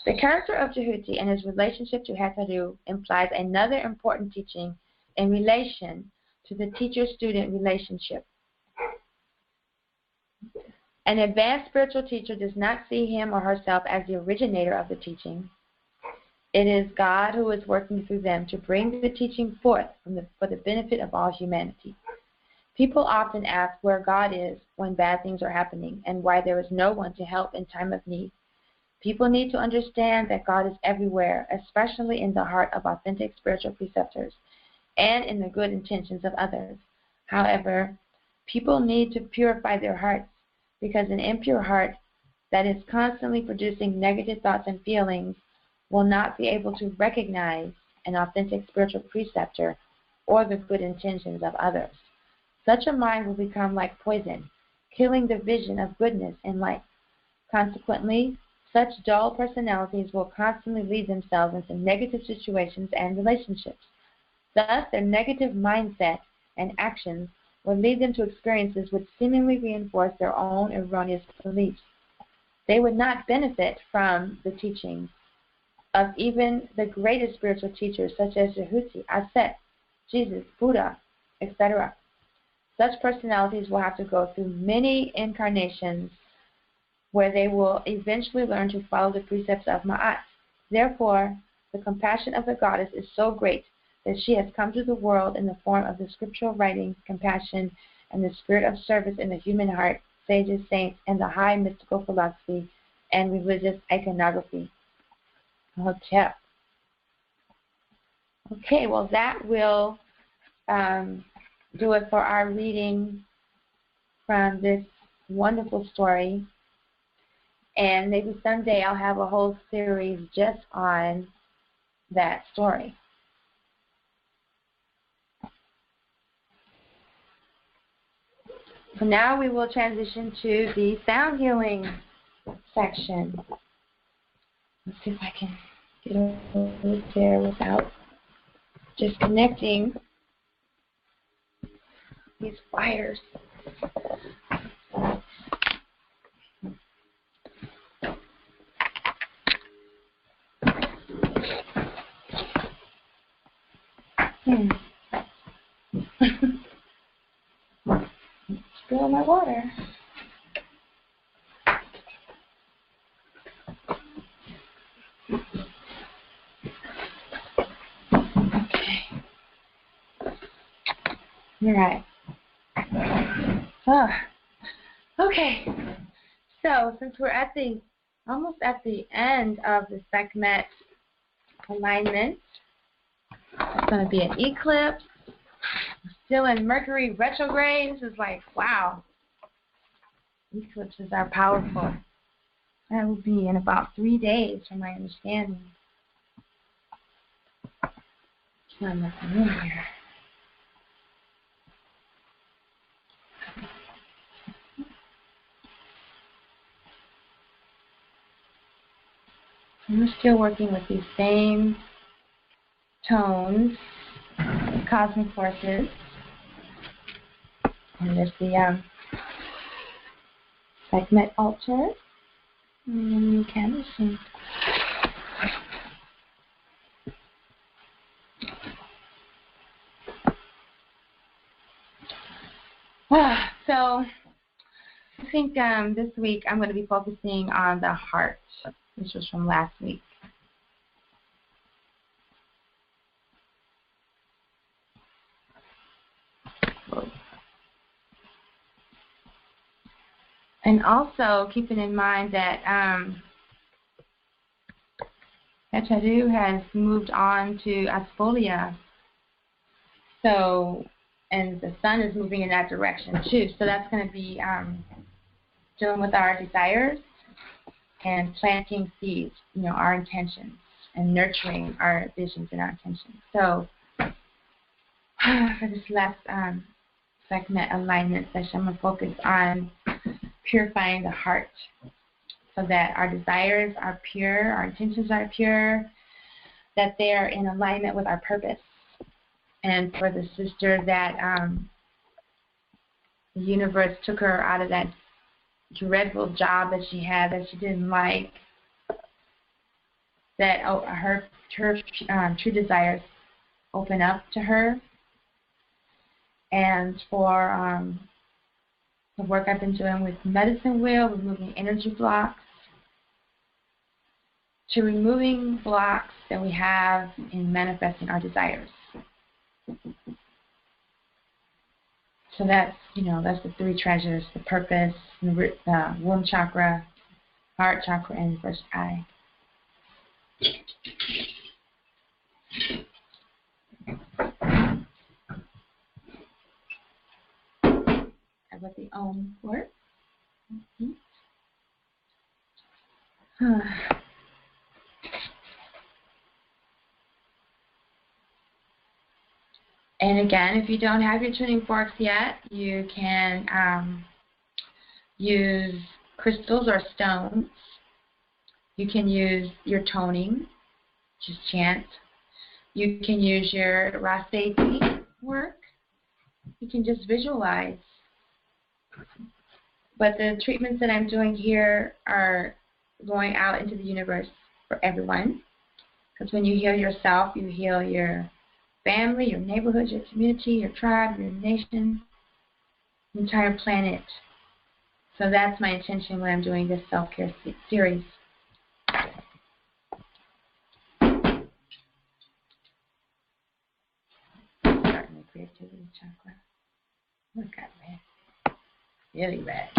The character of Djehuty and his relationship to Djehuty implies another important teaching in relation to the teacher-student relationship. An advanced spiritual teacher does not see him or herself as the originator of the teaching. It is God who is working through them to bring the teaching forth for the benefit of all humanity. People often ask where God is when bad things are happening and why there is no one to help in time of need. People need to understand that God is everywhere, especially in the heart of authentic spiritual preceptors and in the good intentions of others. However, people need to purify their hearts, because an impure heart that is constantly producing negative thoughts and feelings will not be able to recognize an authentic spiritual preceptor or the good intentions of others. Such a mind will become like poison, killing the vision of goodness in life. Consequently, such dull personalities will constantly lead themselves into negative situations and relationships. Thus, their negative mindset and actions will lead them to experiences which seemingly reinforce their own erroneous beliefs. They would not benefit from the teachings of even the greatest spiritual teachers such as Djehuty, Aset, Jesus, Buddha, etc. Such personalities will have to go through many incarnations where they will eventually learn to follow the precepts of Ma'at. Therefore, the compassion of the goddess is so great that she has come to the world in the form of the scriptural writings, compassion, and the spirit of service in the human heart, sages, saints, and the high mystical philosophy and religious iconography. Hotep. Okay, well that will do it for our reading from this wonderful story. And maybe someday I'll have a whole series just on that story. So now we will transition to the sound healing section. Let's see if I can get over there without disconnecting these wires. Spill my water. Okay. All right. Okay. So since we're at the almost at the end of the Sekhmet alignment, it's going to be an eclipse. Still in Mercury retrograde. This is like, wow. Eclipses are powerful. That will be in about 3 days, from my understanding. Not nothing in here. And we're still working with these same tones, cosmic forces. And there's the Sekhmet altar. And candles. So I think this week I'm going to be focusing on the heart. This was from last week. And also keeping in mind that Djehuty has moved on to Asfolia. So, and the sun is moving in that direction too. So that's going to be dealing with our desires and planting seeds, you know, our intentions, and nurturing our visions and our intentions. So for this last Sekhmet alignment session, I'm going to focus on purifying the heart so that our desires are pure, our intentions are pure, that they are in alignment with our purpose. And for the sister that the universe took her out of that dreadful job that she had that she didn't like, that her true desires open up to her. And for the work I've been doing with medicine wheel, removing energy blocks, to removing blocks that we have in manifesting our desires. So that's, you know, that's the 3 treasures: the purpose, the womb chakra, heart chakra, and the first eye. That's what the Om works. And again, if you don't have your tuning forks yet, you can use crystals or stones. You can use your toning, just chant. You can use your Raseti work. You can just visualize. But the treatments that I'm doing here are going out into the universe for everyone. Because when you heal yourself, you heal your family, your neighborhood, your community, your tribe, your nation, the entire planet. So that's my intention when I'm doing this self-care series. Starting the creativity chakra. Look at me. really red.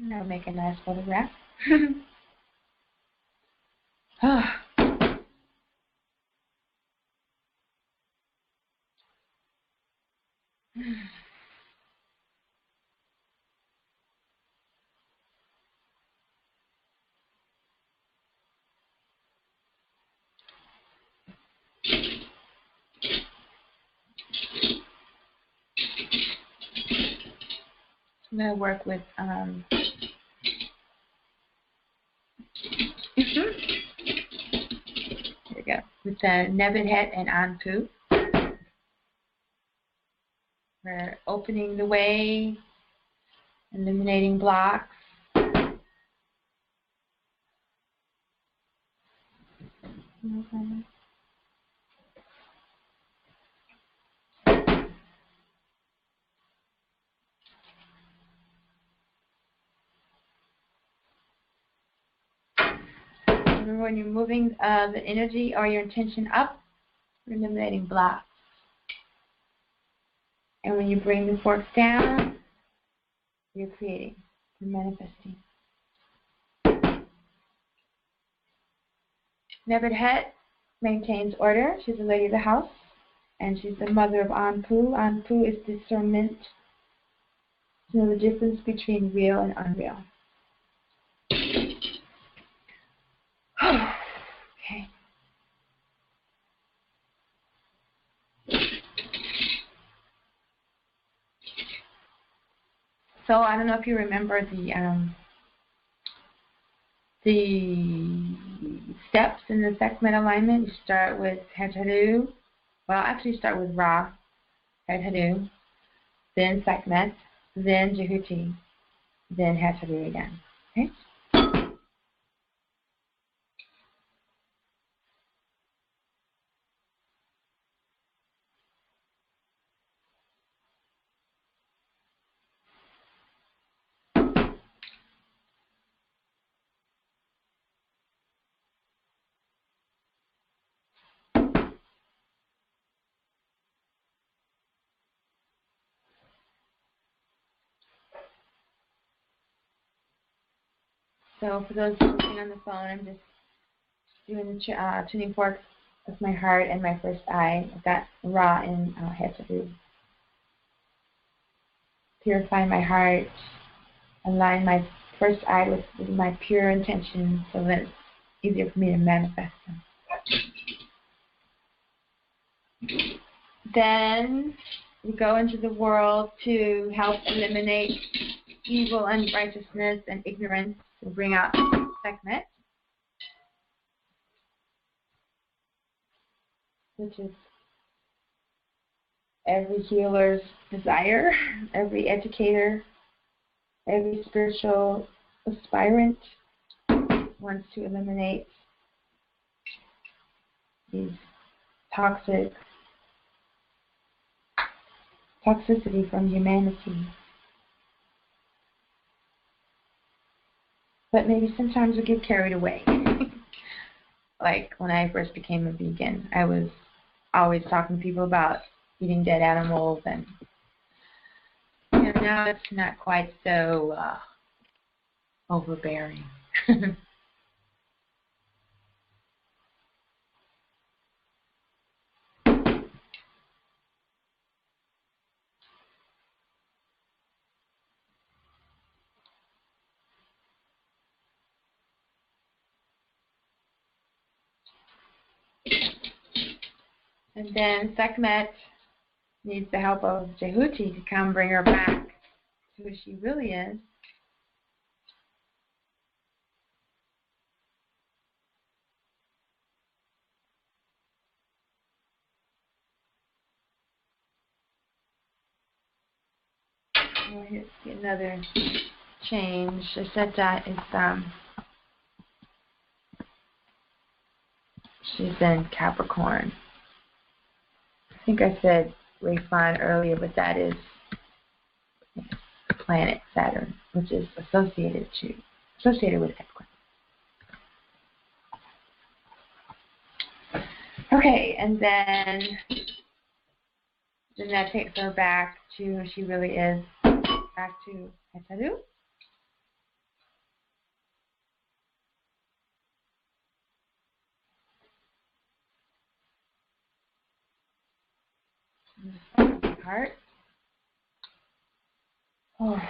That'll make a nice photograph. I'm going to work with here we go, with the Nebuchadnezzar and Anpu. We're opening the way, eliminating blocks. Remember, when you're moving the energy or your intention up, you're eliminating blocks. And when you bring the forks down, you're creating, you're manifesting. Nebuchadnezzar maintains order. She's the lady of the house, and she's the mother of Anpu. Anpu is discernment, to know the difference between real and unreal. Okay. So I don't know if you remember the steps in the Sekhmet alignment. You start with Djehuty. Well, actually you start with Ra, Djehuty, then Sekhmet, then Djehuty, then Djehuty again. Okay? So for those listening on the phone, I'm just doing the tuning forks with my heart and my first eye. I've got Ra and Djehuty. Purify my heart, align my first eye with my pure intentions so that it's easier for me to manifest them. Then we go into the world to help eliminate evil, unrighteousness, and ignorance, and bring out Sekhmet, which is every healer's desire, every educator, every spiritual aspirant wants to eliminate these toxicity from humanity. But maybe sometimes we get carried away. Like when I first became a vegan, I was always talking to people about eating dead animals, and now it's not quite so overbearing. And then Sekhmet needs the help of Djehuty to come bring her back to who she really is. Oh, here's another change. I said that it's she's in Capricorn. I think I said Rayfon earlier, but that is the planet Saturn, which is associated with Capricorn. Okay, and then that takes her back to who she really is, back to Hetaru. Heart. Oh.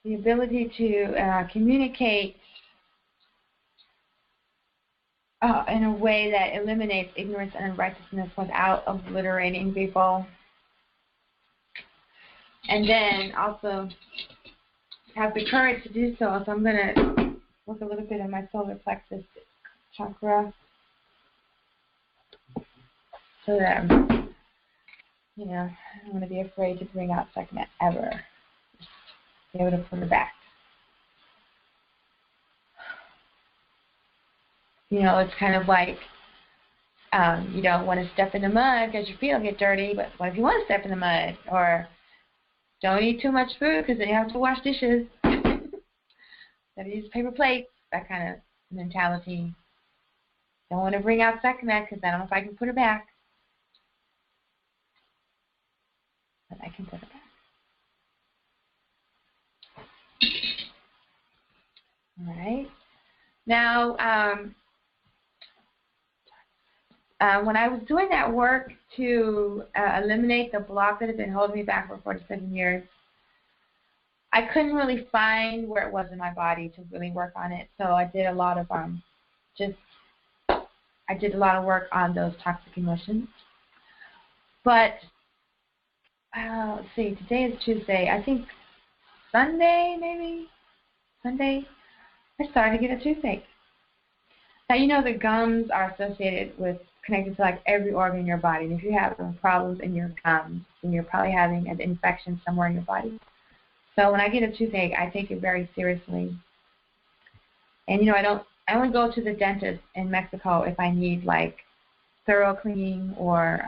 The ability to communicate in a way that eliminates ignorance and unrighteousness without obliterating people. And then also have the courage to do so. So I'm going to look a little bit at my solar plexus chakra so that I'm, you know, I don't want to be afraid to bring out Sekhmet ever. Just be able to put her back. You know, it's kind of like you don't want to step in the mud because your feet will get dirty, but what if you want to step in the mud? Or don't eat too much food because then you have to wash dishes. Gotta use paper plates, that kind of mentality. Don't want to bring out Sekhmet because I don't know if I can put her back. But I can put her back. All right. Now, when I was doing that work to eliminate the block that had been holding me back for 47 years, I couldn't really find where it was in my body to really work on it. So I did a lot of work on those toxic emotions. But let's see, today is Tuesday. I think Sunday, I started to get a toothache. Now, you know the gums are associated with, connected to like every organ in your body. And if you have problems in your gums, then you're probably having an infection somewhere in your body. So when I get a toothache, I take it very seriously. And you know, I only go to the dentist in Mexico if I need like thorough cleaning or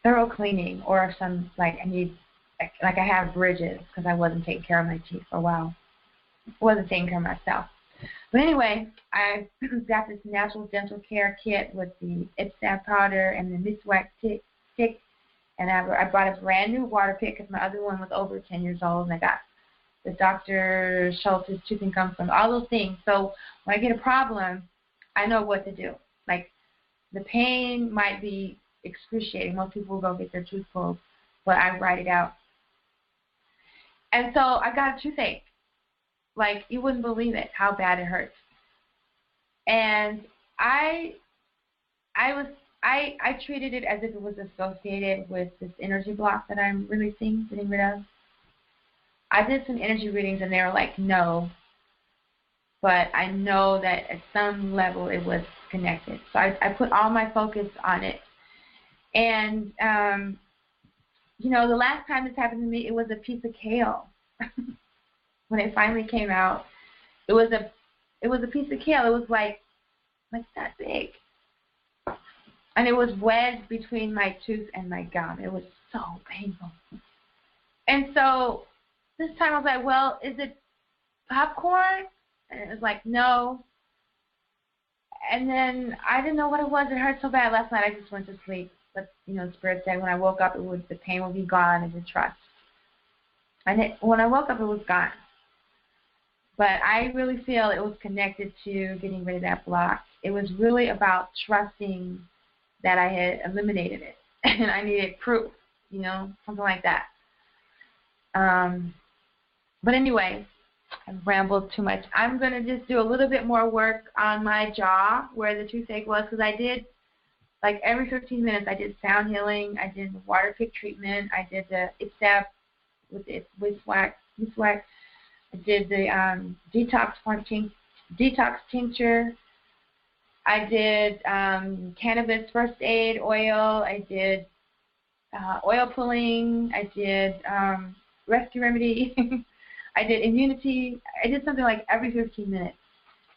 if some, like I need, like I have bridges because I wasn't taking care of my teeth for a while. I wasn't taking care of myself. But anyway, I got this natural dental care kit with the Ipsab powder and the Miswak stick, and I bought a brand new water pick because my other one was over 10 years old, and I got the Dr. Schultz's tooth and gum from all those things. So when I get a problem, I know what to do. Like the pain might be excruciating. Most people will go get their tooth pulled, but I write it out. And so I got a toothache. Like, you wouldn't believe it, how bad it hurts. And I treated it as if it was associated with this energy block that I'm releasing, getting rid of. I did some energy readings, and they were like, no. But I know that at some level it was connected. So I put all my focus on it. And, you know, the last time this happened to me, it was a piece of kale. When it finally came out, it was a piece of kale. It was like that big, and it was wedged between my tooth and my gum. It was so painful. And so this time I was like, well, is it popcorn? And it was like, no. And then I didn't know what it was. It hurt so bad last night. I just went to sleep. But you know, Spirit said when I woke up, the pain would be gone and the trust. And when I woke up, it was gone. But I really feel it was connected to getting rid of that block. It was really about trusting that I had eliminated it. And I needed proof, you know, something like that. But anyway, I've rambled too much. I'm going to just do a little bit more work on my jaw where the toothache was, because I did, like every 15 minutes, I did sound healing. I did the water pick treatment. I did the Ipsab with the Miswak. I did the detox tincture. I did cannabis first aid oil. I did oil pulling. I did rescue remedy. I did immunity. I did something like every 15 minutes.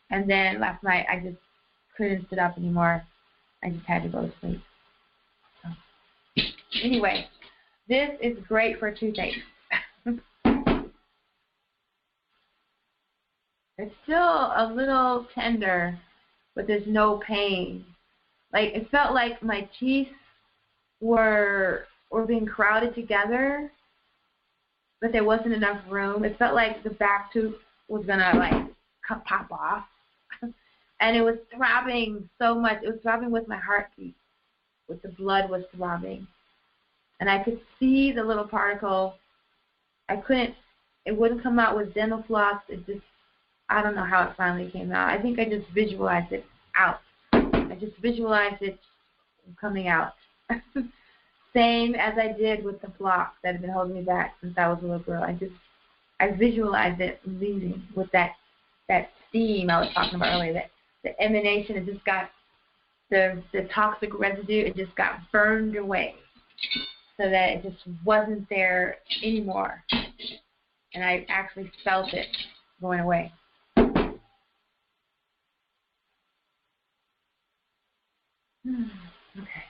And then last night I just couldn't sit up anymore. I just had to go to sleep. So, anyway, this is great for toothache. It's still a little tender, but there's no pain. Like, it felt like my teeth were being crowded together, but there wasn't enough room. It felt like the back tooth was gonna like pop off, and it was throbbing so much. It was throbbing with my heartbeat, with the blood was throbbing, and I could see the little particle. It wouldn't come out with dental floss. It just, I don't know how it finally came out. I think I just visualized it out. I just visualized it coming out. Same as I did with the block that had been holding me back since I was a little girl. I visualized it leaving with that steam I was talking about earlier, that the emanation. It just got the toxic residue. It just got burned away, so that it just wasn't there anymore, and I actually felt it going away. Okay.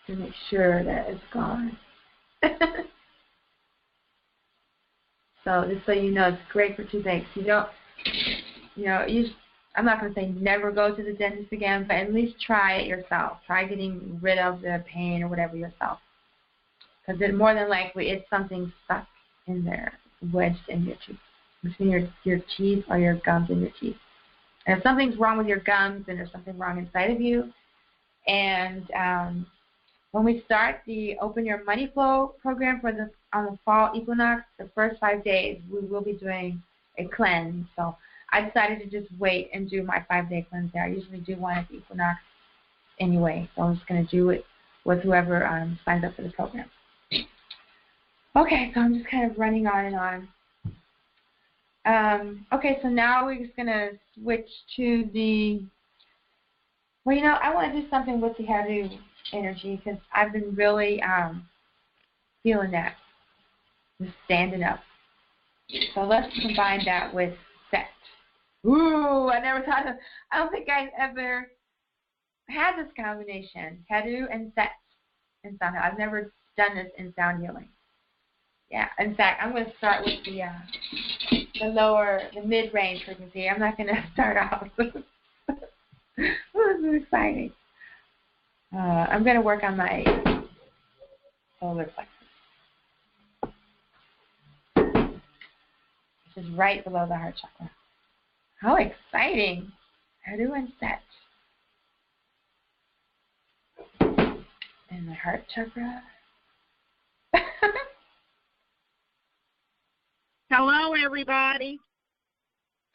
To make sure that it's gone. So just so you know, it's great for toothaches. You don't, I'm not going to say never go to the dentist again, but at least try it yourself. Try getting rid of the pain or whatever yourself. Because more than likely it's something stuck in there, wedged in your teeth, between your teeth or your gums and your teeth. And if something's wrong with your gums, then there's something wrong inside of you. And when we start the Open Your Money Flow program on the fall equinox, the first 5 days, we will be doing a cleanse. So I decided to just wait and do my 5-day cleanse there. I usually do one at the equinox anyway, so I'm just going to do it with whoever signs up for the program. Okay, so I'm just kind of running on and on. Okay, so now we're just going to switch to the, I want to do something with the Djehuty energy because I've been really feeling that, just standing up. So let's combine that with Set. Ooh, I don't think I ever had this combination, Djehuty and Set in sound. I've never done this in sound healing. Yeah, in fact, I'm going to start with the mid-range frequency. I'm not going to start off. This is exciting. I'm going to work on my solar plexus, which is right below the heart chakra. How exciting! Djehuty and Set. And my heart chakra. Hello, everybody.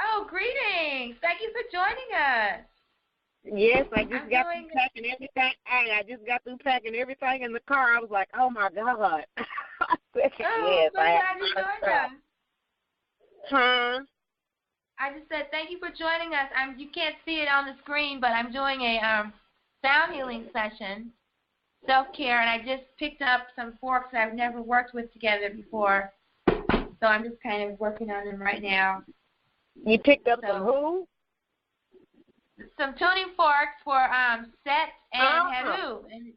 Oh, greetings! Thank you for joining us. Yes, I just got through packing everything. I just got through packing everything in the car. I was like, oh my God. Yes, so glad you joined us. Huh? I just said thank you for joining us. You can't see it on the screen, but I'm doing a sound healing session, self-care, and I just picked up some forks that I've never worked with together before. So I'm just kind of working on them right now. You picked up some who? Some tuning forks for Set and Djehuty. And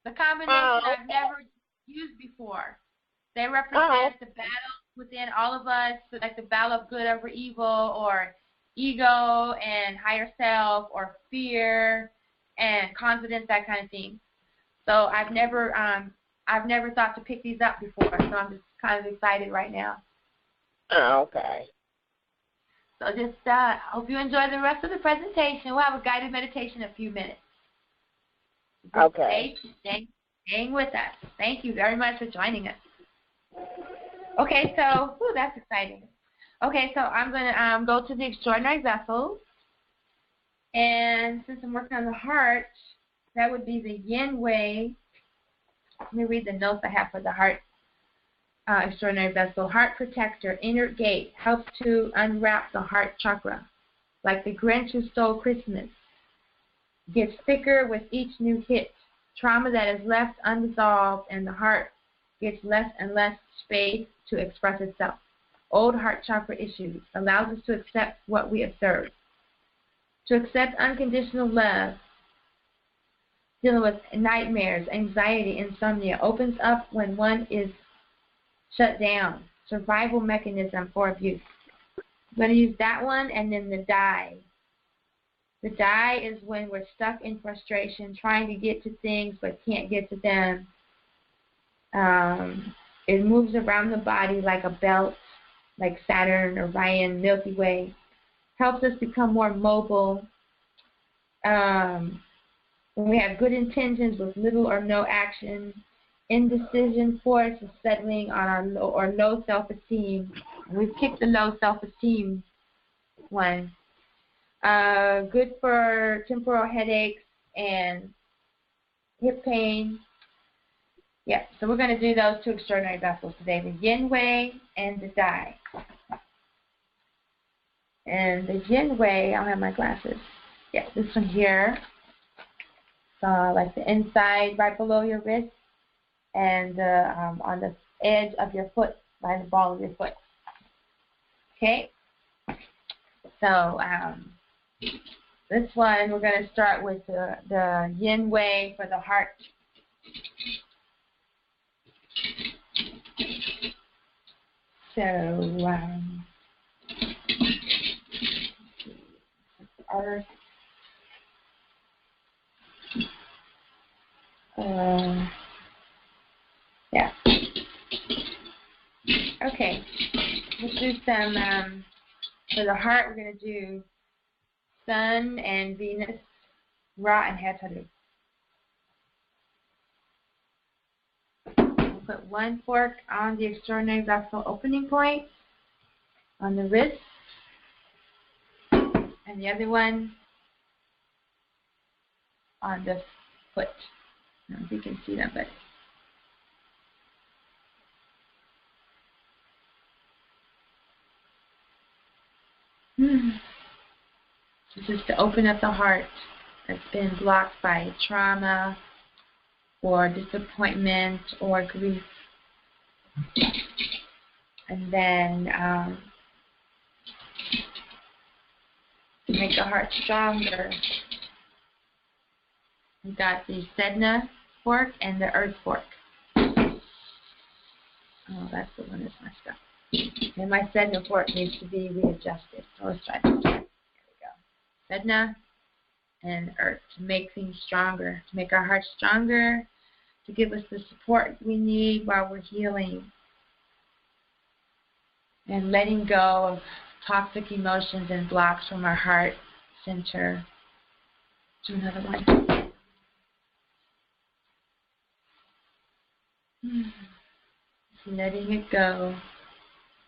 the combination I've never used before. They represent the battle within all of us, like the battle of good over evil, or ego and higher self, or fear and confidence, that kind of thing. So I've never thought to pick these up before, so I'm just kind of excited right now. Oh, okay. So just hope you enjoy the rest of the presentation. We'll have a guided meditation in a few minutes. Okay. Staying with us. Thank you very much for joining us. Okay, so that's exciting. Okay, so I'm going to go to the extraordinary vessels. And since I'm working on the heart, that would be the yin way. Let me read the notes I have for the heart. Extraordinary vessel, heart protector, inner gate, helps to unwrap the heart chakra. Like the Grinch who stole Christmas, gets thicker with each new hit. Trauma that is left unresolved, and the heart gets less and less space to express itself. Old heart chakra issues allows us to accept what we observe. To accept unconditional love, dealing with nightmares, anxiety, insomnia, opens up when one is shut down, survival mechanism for abuse. I'm going to use that one and then the die. The die is when we're stuck in frustration, trying to get to things but can't get to them. It moves around the body like a belt, like Saturn, Orion, Milky Way. Helps us become more mobile. When we have good intentions with little or no action, indecision force is settling on our low self-esteem. We've kicked the low self-esteem one. Good for temporal headaches and hip pain. Yeah, so we're going to do those two extraordinary vessels today, the yin way and the dai. And the yin way, I'll have my glasses. Yeah, this one here. So like the inside, right below your wrist, and on the edge of your foot, by the ball of your foot. Okay? So this one, we're going to start with the yin way for the heart. So, Earth. Yeah. Okay. Let's do some, for the heart, we're going to do Sun and Venus, Ra and Hetaru. We'll put one fork on the extraordinary vessel opening point on the wrist, and the other one on the foot. I don't know if you can see that, but this is to open up the heart that's been blocked by trauma or disappointment or grief. And then to make the heart stronger, we got the Sedna fork and the Earth fork. Oh, that's the one that's messed up. And my Sedna fork needs to be readjusted. So let's try this one. There we go. Sedna and Earth to make things stronger, to make our hearts stronger, to give us the support we need while we're healing and letting go of toxic emotions and blocks from our heart center. Do another one. Letting it go.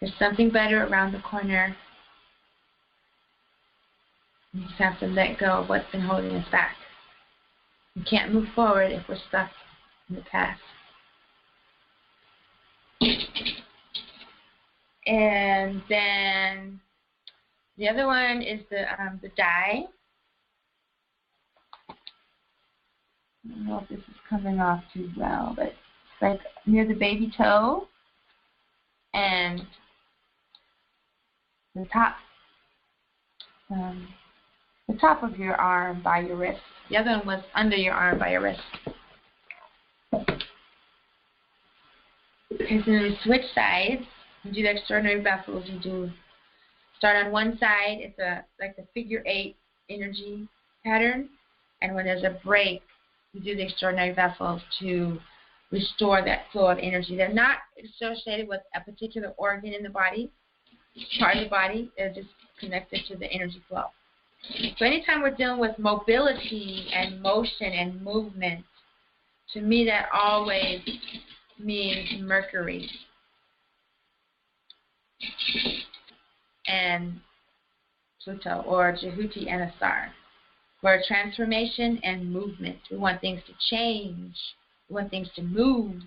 There's something better around the corner. We just have to let go of what's been holding us back. We can't move forward if we're stuck in the past. And then the other one is the dye. I don't know if this is coming off too well, but it's like near the baby toe and the top of your arm by your wrist. The other one was under your arm by your wrist. Okay, so then we switch sides. You do the extraordinary vessels. You do start on one side. It's like the figure 8 energy pattern, and when there's a break, you do the extraordinary vessels to restore that flow of energy. They're not associated with a particular organ in the body, part of the body. They're just connected to the energy flow. So anytime we're dealing with mobility and motion and movement, to me that always means Mercury and Pluto, or Djehuty and a star. For transformation and movement. We want things to change. We want things to move.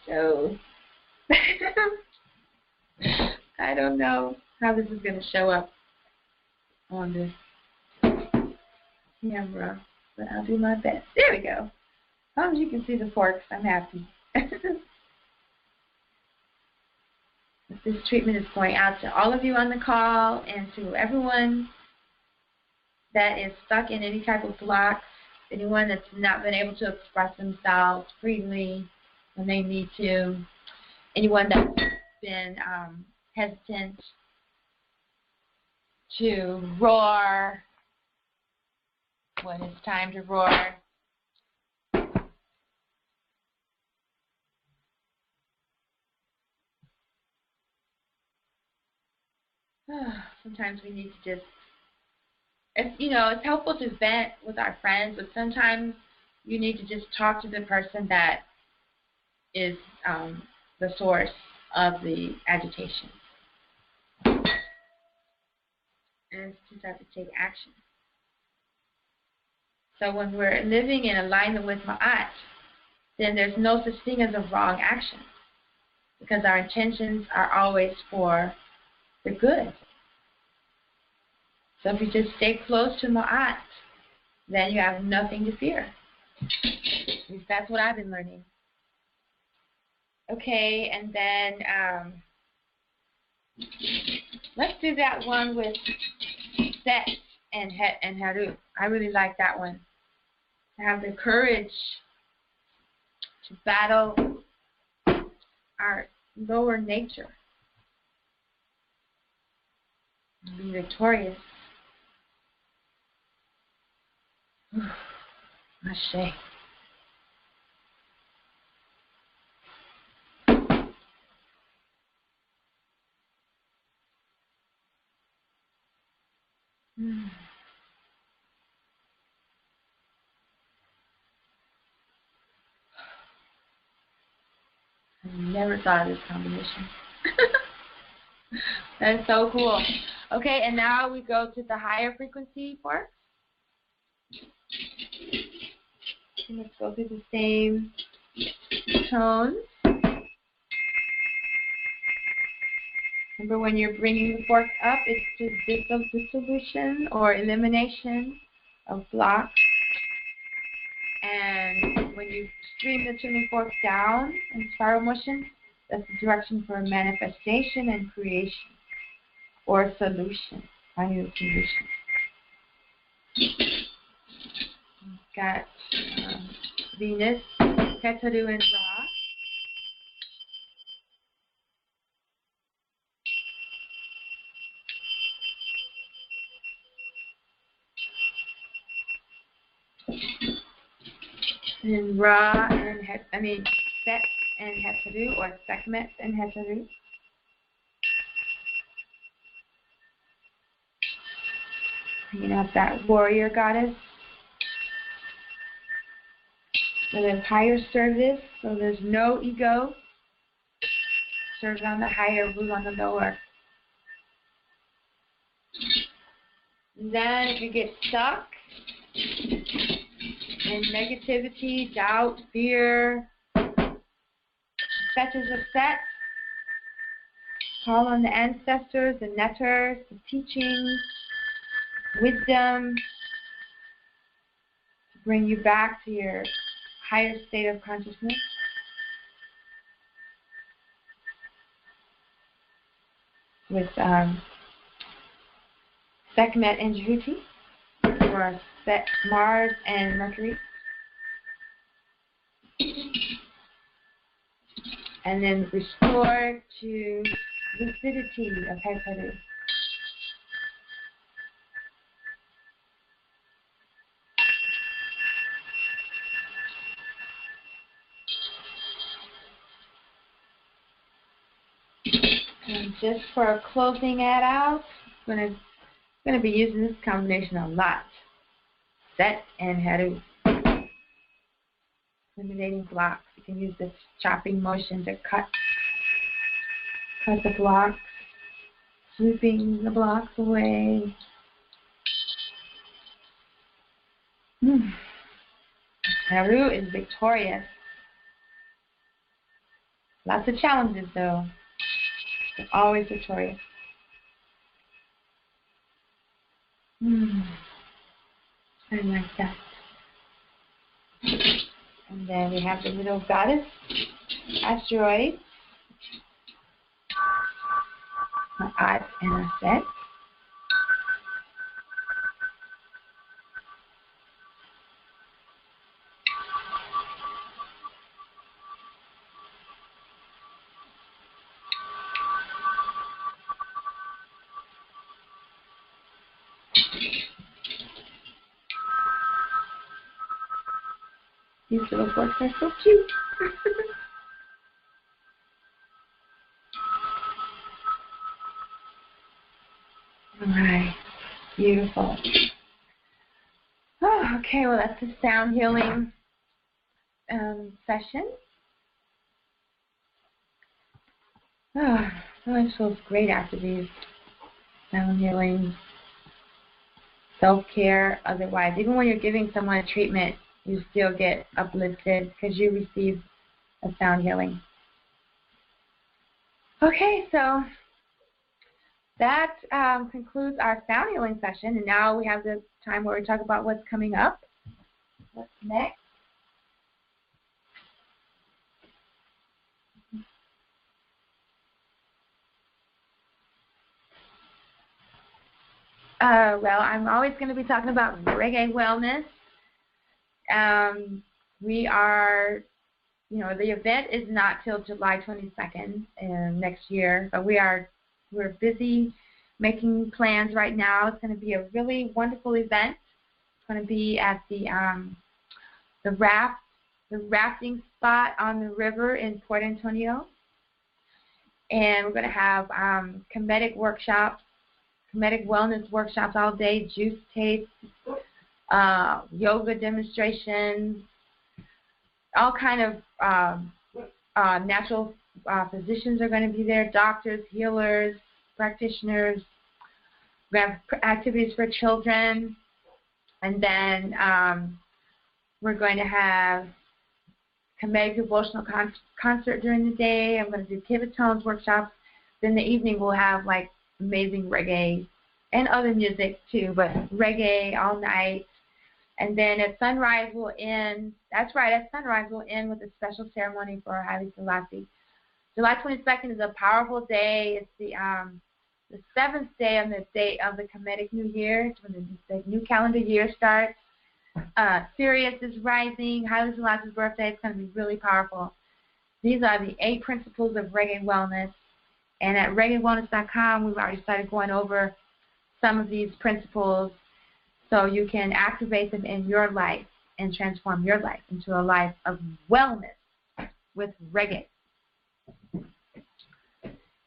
So, I don't know how this is going to show up on this camera, but I'll do my best. There we go. As long as you can see the forks, I'm happy. This treatment is going out to all of you on the call and to everyone that is stuck in any type of blocks, anyone that's not been able to express themselves freely when they need to, anyone that's been hesitant to roar when it's time to roar. Sometimes we need to just, it's helpful to vent with our friends, but sometimes you need to just talk to the person that is the source of the agitation. And just have to take action. So when we're living in alignment with Ma'at, then there's no such thing as a wrong action, because our intentions are always for the good. So if you just stay close to Ma'at, then you have nothing to fear. At least that's what I've been learning. Okay, and then let's do that one with Set and Haru. I really like that one. To have the courage to battle our lower nature and be victorious. Ashe. I never thought of this combination. That's so cool. Okay, and now we go to the higher frequency part. And let's go through the same tones. Remember, when you're bringing the fork up, it's just dissolution or elimination of blocks. And when you stream the tuning fork down in spiral motion, that's the direction for manifestation and creation, or solution, finding a solution. We've got Venus, Ketu, and Ra. And Ra and Set and Heteru, or Sekhmet and Heteru. Bringing up that warrior goddess. So there's higher service, so there's no ego. Serve on the higher, rule on the lower. And then if you get stuck in negativity, doubt, fear, fetches of Set, call on the ancestors, the netters, the teachings, wisdom, to bring you back to your higher state of consciousness. With Sekhmet and Djehuty, or Mars and Mercury. And then restore to lucidity of Heteru. And just for closing that out, I'm going to be using this combination a lot. Set and Haru. Eliminating blocks. You can use this chopping motion to cut the blocks, sweeping the blocks away. Haru is victorious. Lots of challenges though. But always victorious. I like that. And then we have the little goddess asteroid, Ma'at and Set. These little books are so cute. All right, beautiful. Oh, okay, well, that's the sound healing session. Oh, it feels great after these sound healing, self-care. Otherwise, even when you're giving someone a treatment, you still get uplifted because you receive a sound healing. Okay, so that concludes our sound healing session, and now we have the time where we talk about what's coming up. What's next? Well, I'm always going to be talking about reggae wellness. We are, the event is not till July 22nd next year, but we're busy making plans right now. It's going to be a really wonderful event. It's going to be at the rafting spot on the river in Port Antonio, and we're going to have Kemetic wellness workshops all day, juice tastes, yoga demonstrations, all kind of natural physicians are going to be there, doctors, healers, practitioners. We have activities for children, and then we're going to have Kemetic devotional concert during the day. I'm going to do KemeTones workshops. Then in the evening we'll have like amazing reggae and other music too, but reggae all night. And then at sunrise we'll end. That's right, at sunrise we'll end with a special ceremony for Haile Selassie. July 22nd is a powerful day. It's the 7th day on the date of the Kemetic New Year. It's when the new calendar year starts. Sirius is rising. Haile Selassie's birthday. It's going to be really powerful. These are the 8 principles of reggae wellness. And at reggaewellness.com, we've already started going over some of these principles so you can activate them in your life and transform your life into a life of wellness with reggae.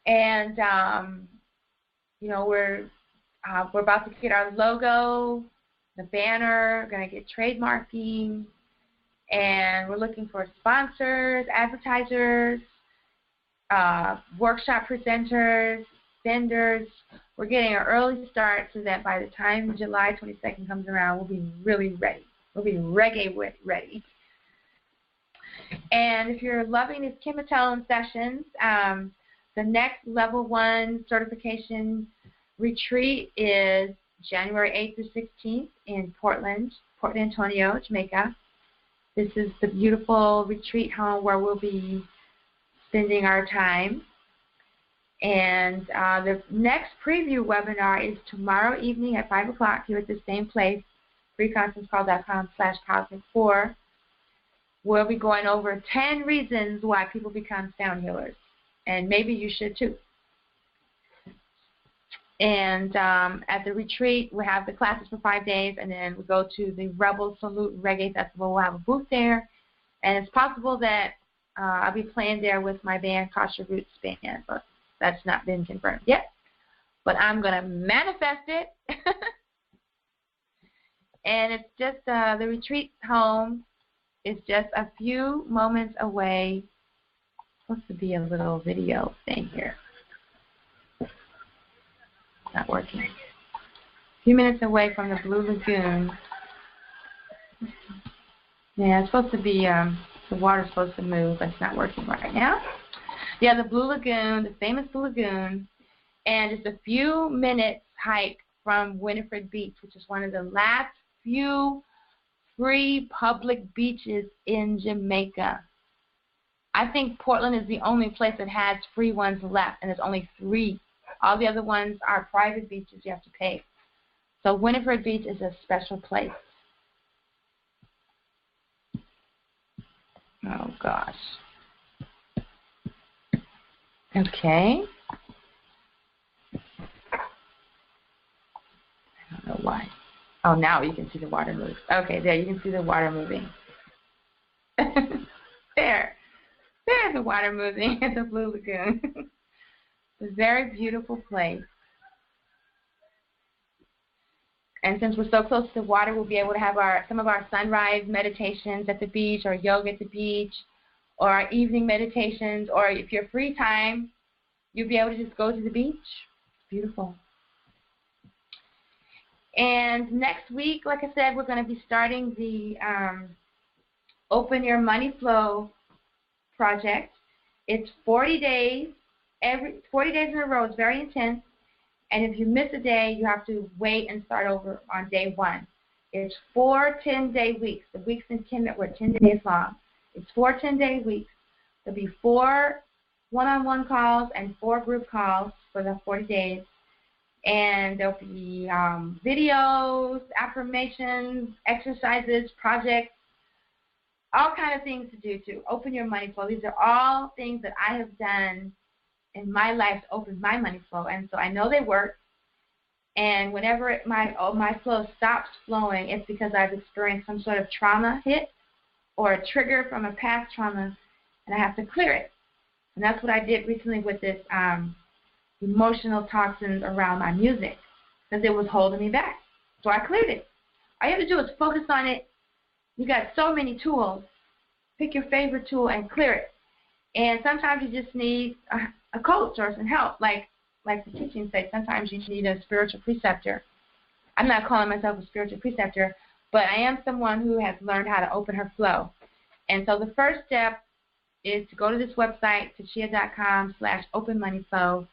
And, we're about to get our logo, the banner, we're going to get trademarking, and we're looking for sponsors, advertisers, workshop presenters, vendors. We're getting an early start so that by the time July 22nd comes around, we'll be really ready. We'll be reggae ready. And if you're loving these KemeTones sessions, the next level 1 certification retreat is January 8th through 16th in Port Antonio, Jamaica. This is the beautiful retreat home where we'll be spending our time. And the next preview webinar is tomorrow evening at 5 o'clock here at the same place, freeconferencecall.com/cosmic4. We'll be going over 10 reasons why people become sound healers. And maybe you should too. And at the retreat, we have the classes for 5 days, and then we go to the Rebel Salute Reggae Festival. We'll have a booth there, and it's possible that I'll be playing there with my band, Kasha Roots Band, but that's not been confirmed yet. But I'm going to manifest it. And it's just the retreat home is just a few moments away. It's supposed to be a little video thing here. Not working. A few minutes away from the Blue Lagoon. Yeah, it's supposed to be, the water's supposed to move, but it's not working right now. Yeah, the Blue Lagoon, the famous Blue Lagoon, and just a few minutes hike from Winifred Beach, which is one of the last few free public beaches in Jamaica. I think Portland is the only place that has free ones left, and there's only 3. All the other ones are private beaches you have to pay. So Winifred Beach is a special place. Oh, gosh. Okay. I don't know why. Oh, now you can see the water move. Okay, there you can see the water moving. water moving at the Blue Lagoon. It's a very beautiful place. And since we're so close to the water, we'll be able to have some of our sunrise meditations at the beach, or yoga at the beach, or our evening meditations, or if you're free time, you'll be able to just go to the beach. It's beautiful. And next week, like I said, we're going to be starting the Open Your Money Flow project. It's 40 days, 40 days in a row. It's very intense. And if you miss a day, you have to wait and start over on day 1. It's 4 10-day weeks. The weeks in Kemet were 10 days long. It's 4 10-day weeks. There'll be 4 one-on-one calls and 4 group calls for the 40 days. And there'll be videos, affirmations, exercises, projects, all kinds of things to do to open your money flow. These are all things that I have done in my life to open my money flow, and so I know they work. And whenever my flow stops flowing, it's because I've experienced some sort of trauma hit or a trigger from a past trauma, and I have to clear it. And that's what I did recently with this emotional toxins around my music, because it was holding me back. So I cleared it. All you have to do is focus on it. You got so many tools. Pick your favorite tool and clear it. And sometimes you just need a coach or some help, like the teaching says. Sometimes you need a spiritual preceptor. I'm not calling myself a spiritual preceptor, but I am someone who has learned how to open her flow. And so the first step is to go to this website, tachia.com/openmoneyflow,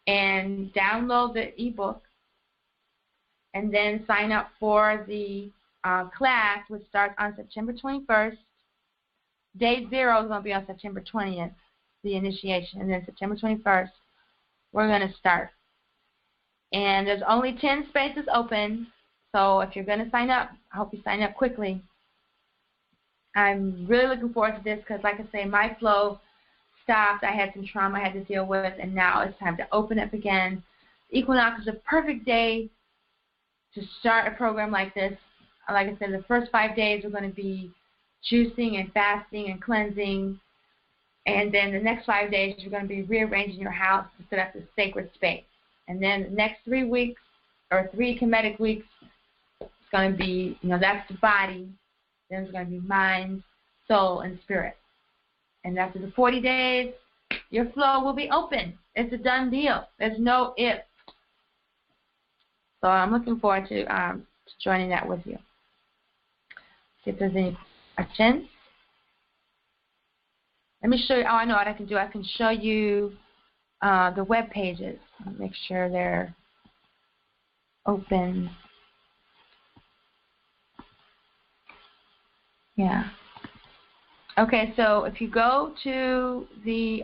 and download the ebook, and then sign up for the class, which starts on September 21st. Day 0 is going to be on September 20th, the initiation, and then September 21st, we're going to start. And there's only 10 spaces open, so if you're going to sign up, I hope you sign up quickly. I'm really looking forward to this because, like I say, my flow stopped. I had some trauma I had to deal with, and now it's time to open up again. Equinox is a perfect day to start a program like this. Like I said, the first 5 days are going to be juicing and fasting and cleansing, and then the next 5 days you're going to be rearranging your house to set up this sacred space. And then the next 3 weeks, or 3 Kemetic weeks, it's going to be, that's the body. Then it's going to be mind, soul, and spirit. And after the 40 days, your flow will be open. It's a done deal. There's no if. So I'm looking forward to joining that with you. See if there's any questions. Let me show you. Oh, I know what I can do. I can show you the web pages. I'll make sure they're open. Yeah. Okay, so if you go to the,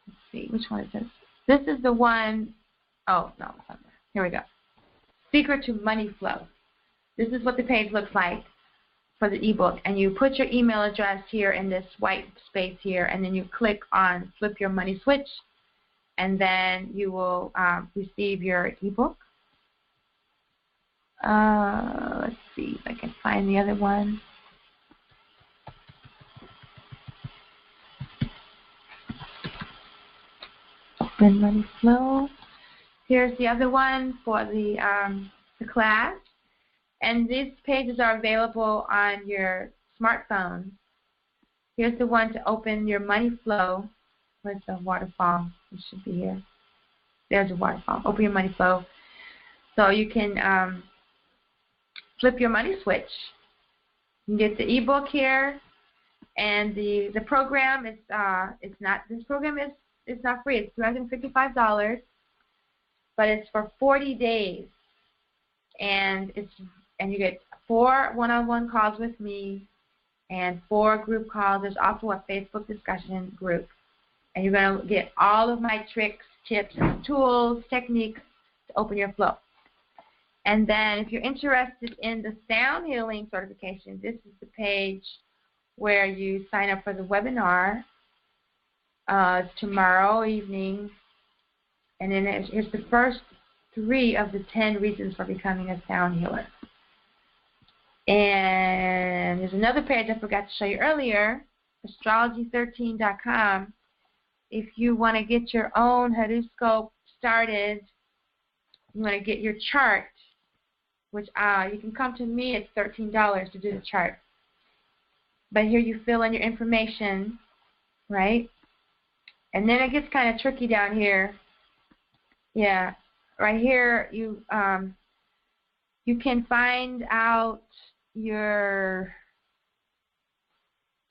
let's see, which one is this? This is the one, oh, no, it's not there. Here we go. Secret to Money Flow. This is what the page looks like for the ebook. And you put your email address here in this white space here, and then you click on Flip Your Money Switch, and then you will receive your ebook. Let's see if I can find the other one. Open Money Flow. Here's the other one for the class. And these pages are available on your smartphone. Here's the one to open your money flow. Where's the waterfall? It should be here. There's a waterfall. Open your money flow. So you can flip your money switch. You can get the ebook here, and the program is this program is not free. It's $355, but it's for 40 days, and you get 4 one-on-one calls with me and 4 group calls. There's also a Facebook discussion group, and you're going to get all of my tricks, tips, tools, techniques to open your flow. And then if you're interested in the sound healing certification, this is the page where you sign up for the webinar. It's tomorrow evening. And then here's the first 3 of the 10 reasons for becoming a sound healer. And there's another page I forgot to show you earlier. astrology13.com, if you want to get your own horoscope started, you want to get your chart, which you can come to me. It's $13 to do the chart. But here you fill in your information, right? And then it gets kind of tricky down here. Yeah, right here you can find out your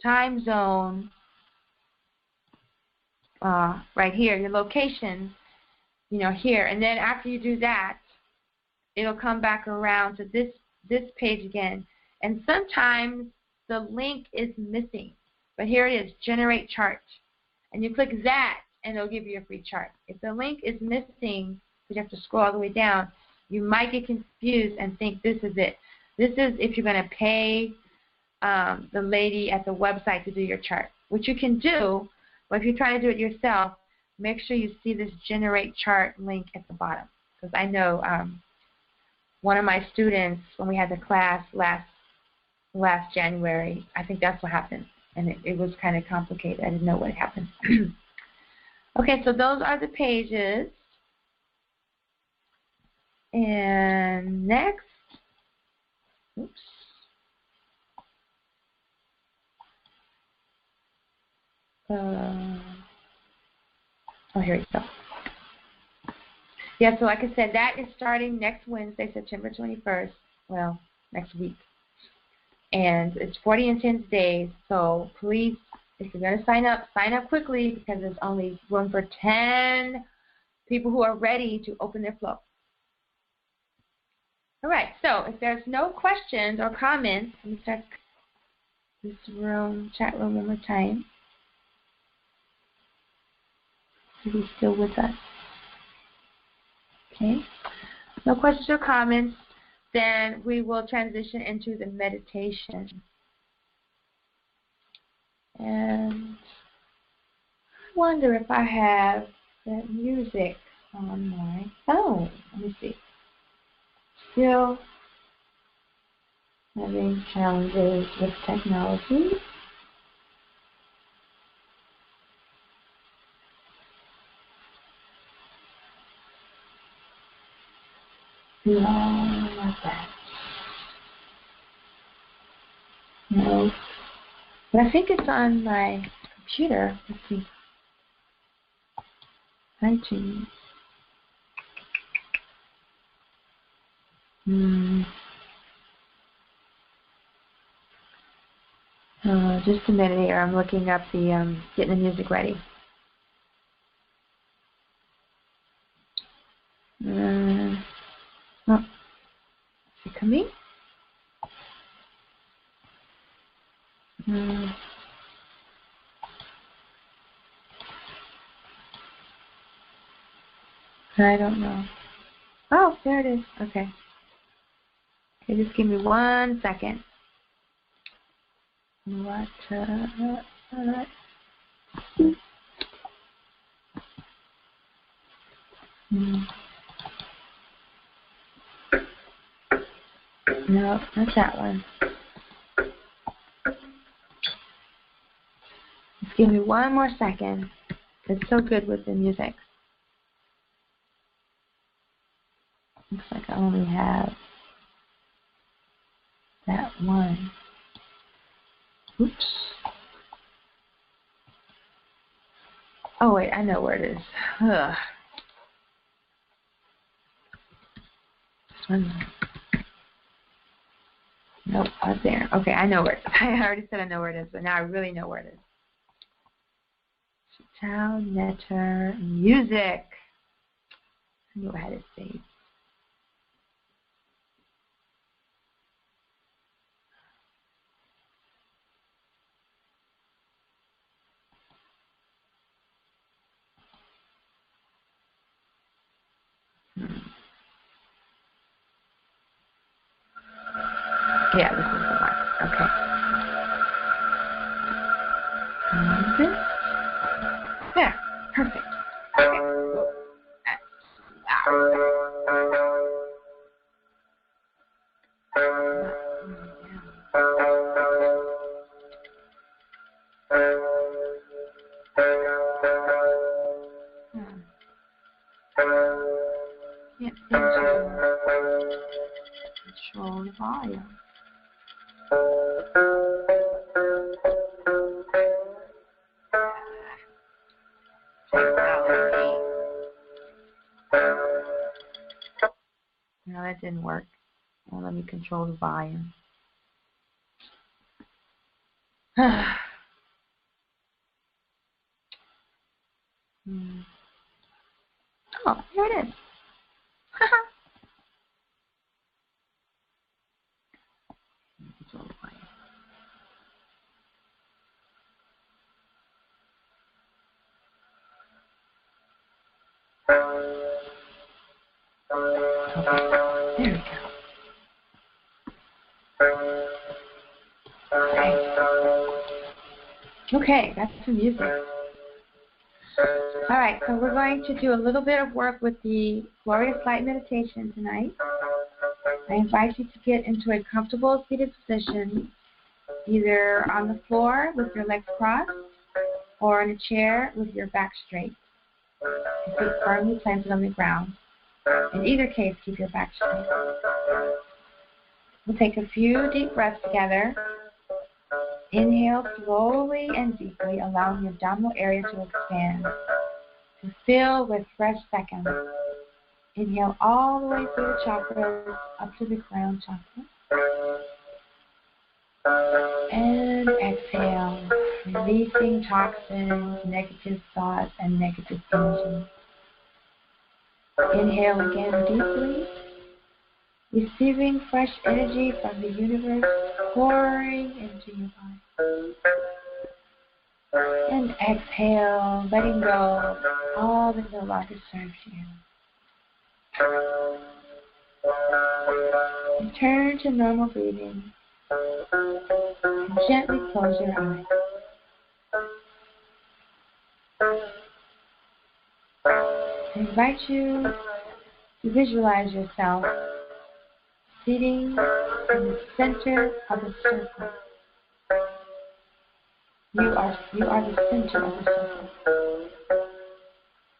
time zone right here, your location, you know, here. And then after you do that, it'll come back around to this page again. And sometimes the link is missing. But here it is, generate chart. And you click that, and it'll give you a free chart. If the link is missing, you have to scroll all the way down, you might get confused and think this is it. This is if you're going to pay the lady at the website to do your chart, which you can do. But if you're trying to do it yourself, make sure you see this generate chart link at the bottom. Because I know one of my students, when we had the class last January, I think that's what happened. And it was kind of complicated. I didn't know what happened. Okay, so those are the pages. And next, oops. Oh, here we go. Yeah, so like I said, that is starting next Wednesday, September 21st. Well, next week. And it's 40 intense days. So please, if you're going to sign up quickly, because there's only room for 10 people who are ready to open their flow. All right, so if there's no questions or comments, let me check this chat room one more time. Is he still with us? Okay. No questions or comments, then we will transition into the meditation. And I wonder if I have that music on my phone. Let me see. Still having challenges with technology. No, not that. No. But I think it's on my computer. Let's see. iTunes. Just a minute here. I'm looking up the, getting the music ready. Oh, is it coming? I don't know. Oh, there it is. Okay. Okay, just give me 1 second. What? No, not that one. Just give me 1 more second. It's so good with the music. Looks like I only have that one. Oops. Oh wait, I know where it is. Ugh. This one. Nope, not there. Okay, I know where it is. I already said I know where it is, but now I really know where it is. Town Netter Music. I knew I had it saved. Yeah, this is the one. Okay. This. There. Perfect. Okay. Can't seem to control the volume. No, that didn't work. Well, let me control the volume. Oh, here it is. Control the volume. Okay, there we go. Okay, that's some music. All right, so we're going to do a little bit of work with the Glorious Light meditation tonight. I invite you to get into a comfortable seated position, either on the floor with your legs crossed or in a chair with your back straight. Your feet firmly planted on the ground. In either case, keep your back straight. We'll take a few deep breaths together. Inhale slowly and deeply, allowing the abdominal area to expand, to fill with fresh seconds. Inhale all the way through the chakras, up to the crown chakra. And exhale, releasing toxins, negative thoughts, and negative energy. Inhale again deeply, receiving fresh energy from the universe pouring into your body. And exhale, letting go of all that no longer serves you. Return to normal breathing and gently close your eyes. I invite you to visualize yourself sitting in the center of a circle. You are the center of the circle.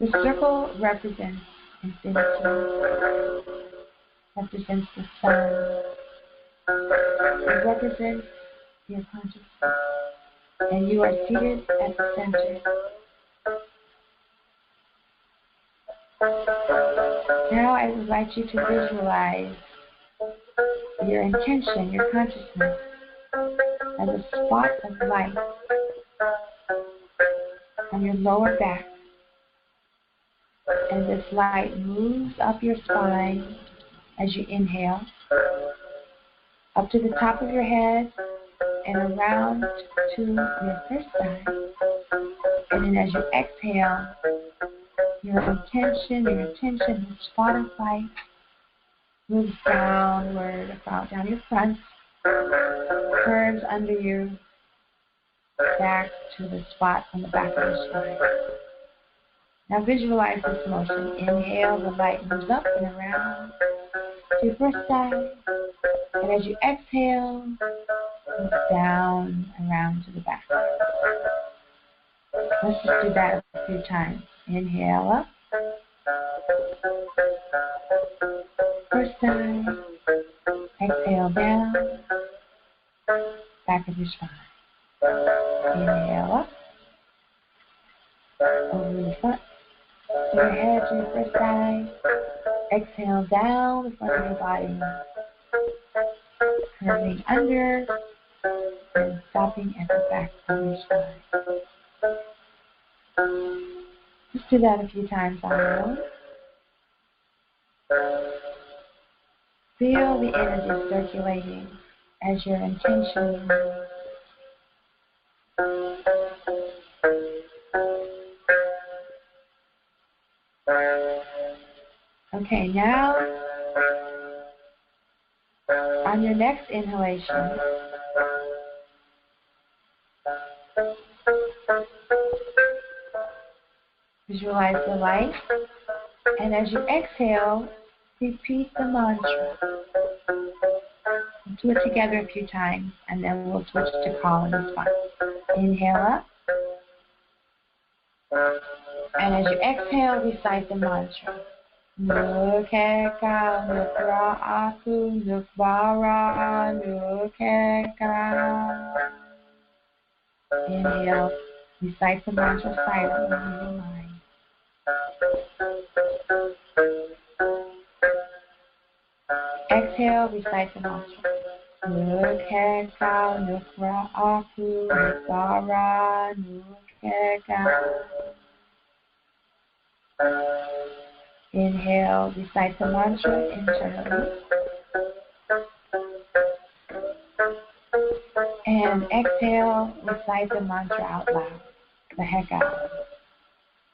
The circle represents infinity, represents the sun, it represents your consciousness, and you are seated at the center. Now I invite you to visualize your intention, your consciousness, as a spot of light on your lower back. And this light moves up your spine as you inhale, up to the top of your head and around to your first eye. And then as you exhale, your intention, the spot of light moves downward, about down your front, curves under you, back to the spot on the back of your spine. Now visualize this motion. Inhale, the light moves up and around to your first eye. And as you exhale, move down, around to the back. Let's just do that a few times. Inhale up. First eye. Exhale down. Back of your spine. Inhale up. Over your front. To your head, to your first eye. Exhale down the front of your body. Curving under and stopping at the back of your spine. Just do that a few times on your own. Feel the energy circulating as your intention moves. Okay, now on your next inhalation, visualize the light, and as you exhale, repeat the mantra. We'll do it together a few times, and then we'll switch to call and response. Inhale up. And as you exhale, recite the mantra. Nukeka, Nukra Aku, Nukvara, Nukeka. Inhale, recite the mantra silently in your mind. Exhale, recite the mantra. Nukeka, Nukra Aku, Nukvara, Nukeka. Inhale, recite the mantra internally. And exhale, recite the mantra out loud. The heck out.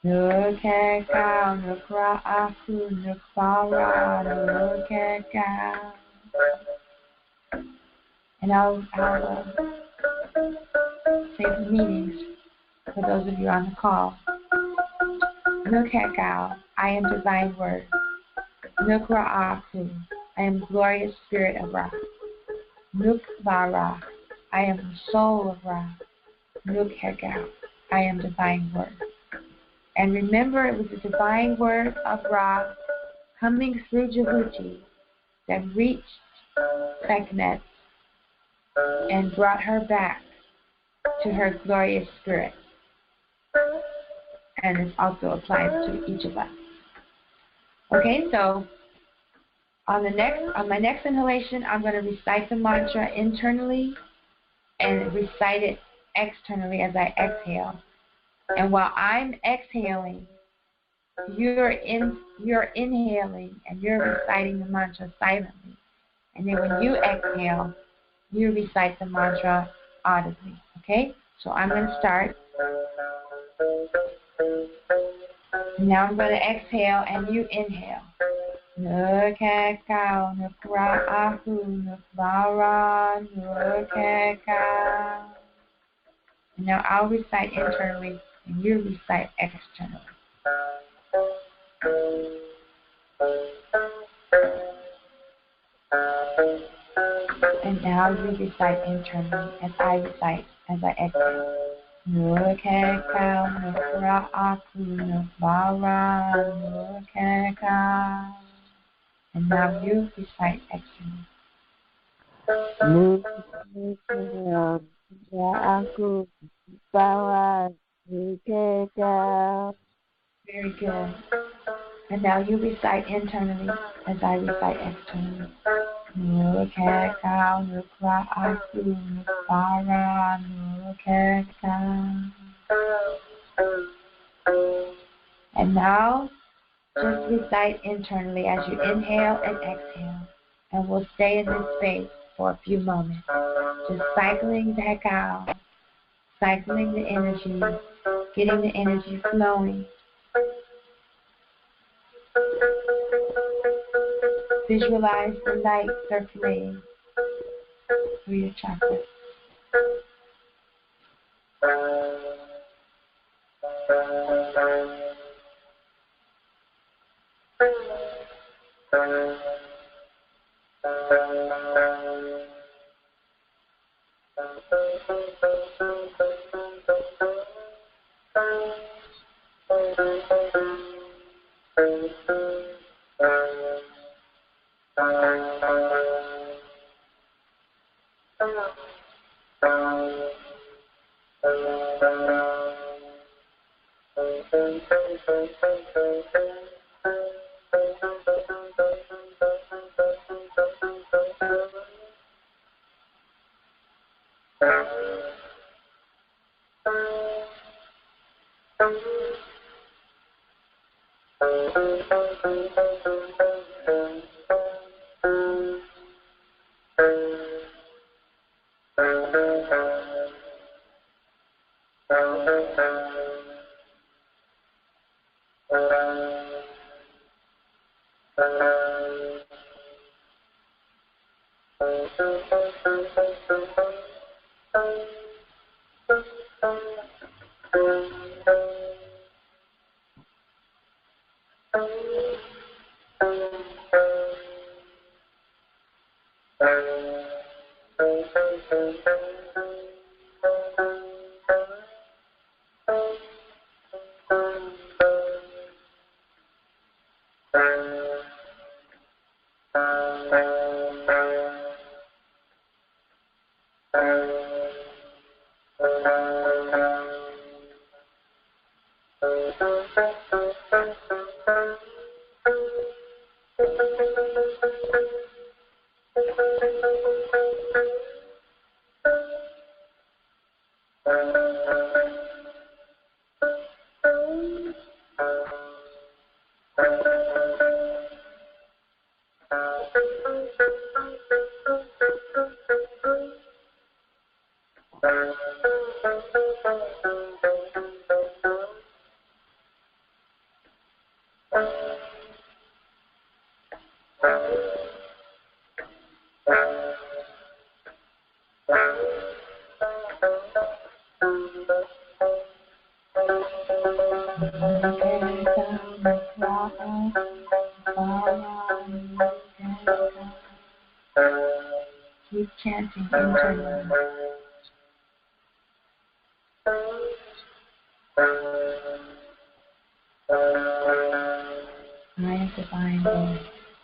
Nukeka, Nukra Aku, Nukvara, Nukeka. And I'll say the meanings for those of you on the call. Nukeka, I am divine word. Nukra Aku, I am glorious spirit of Ra. Nukvara, I am the soul of Ra. Nukeka, I am divine word. And remember, it was the divine word of Ra coming through Djehuty that reached Sekhmet and brought her back to her glorious spirit. And this also applies to each of us. Okay, so on my next inhalation, I'm going to recite the mantra internally and recite it externally as I exhale. And while I'm exhaling, you're inhaling and you're reciting the mantra silently. And then when you exhale, you recite the mantra audibly. Okay? So I'm going to start. Now I'm going to exhale and you inhale. Nukeka, Nukra Aku, Nukvara, Nukeka. And now I'll recite internally and you recite externally. And now you recite internally as I recite, as I exhale. Nukeka, Nukra Aku, Nukvara, Nukeka. And now you recite externally. Nukeka, Aku, Nukvara, Nukeka. Very good. And now you recite internally as I recite externally. Nukeka, Nukra Aku, Nukvara, Nukeka. And now just recite internally as you inhale and exhale. And we'll stay in this space for a few moments. Just cycling the heck out, cycling the energy, getting the energy flowing. Visualize the light circulating through your chakras. Keep chanting internally. I am divine voice.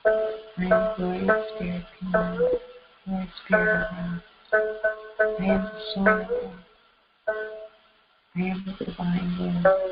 I am glorious spirit command. Lord spirit of God. I am the soul of God. I am the divine voice.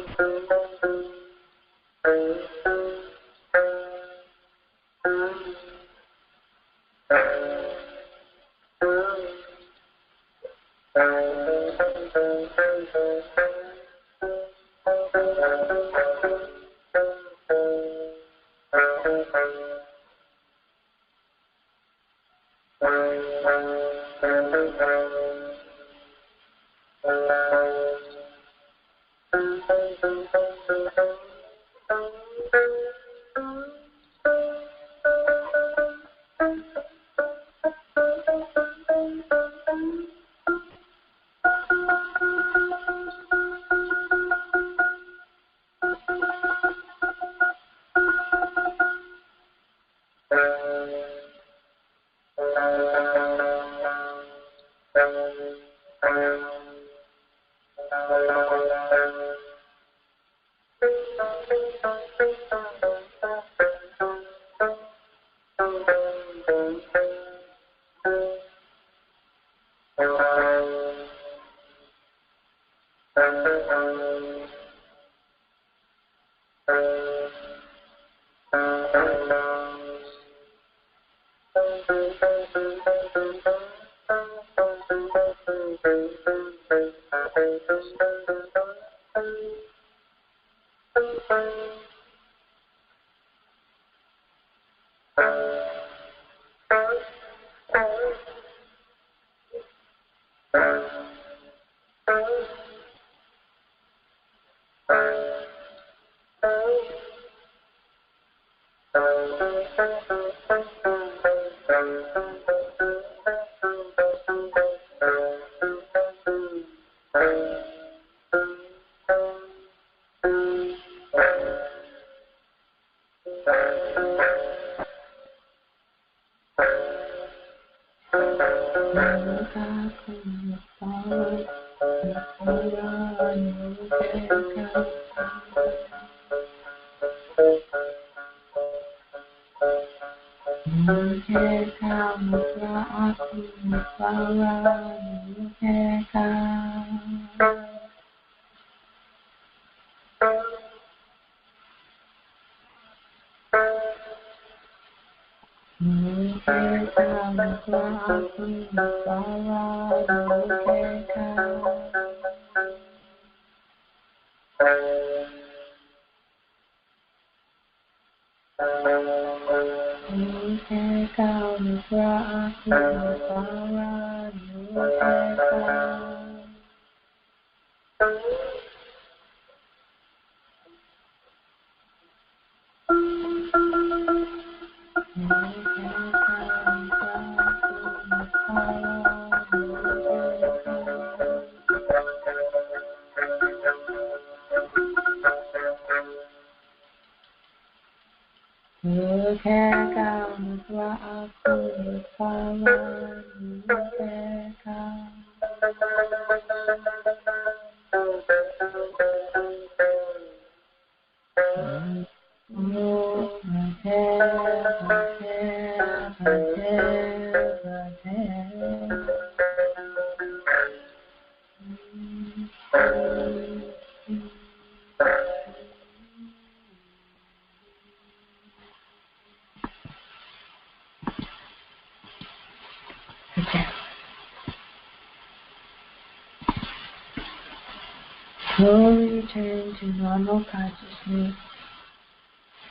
Slowly return to normal consciousness.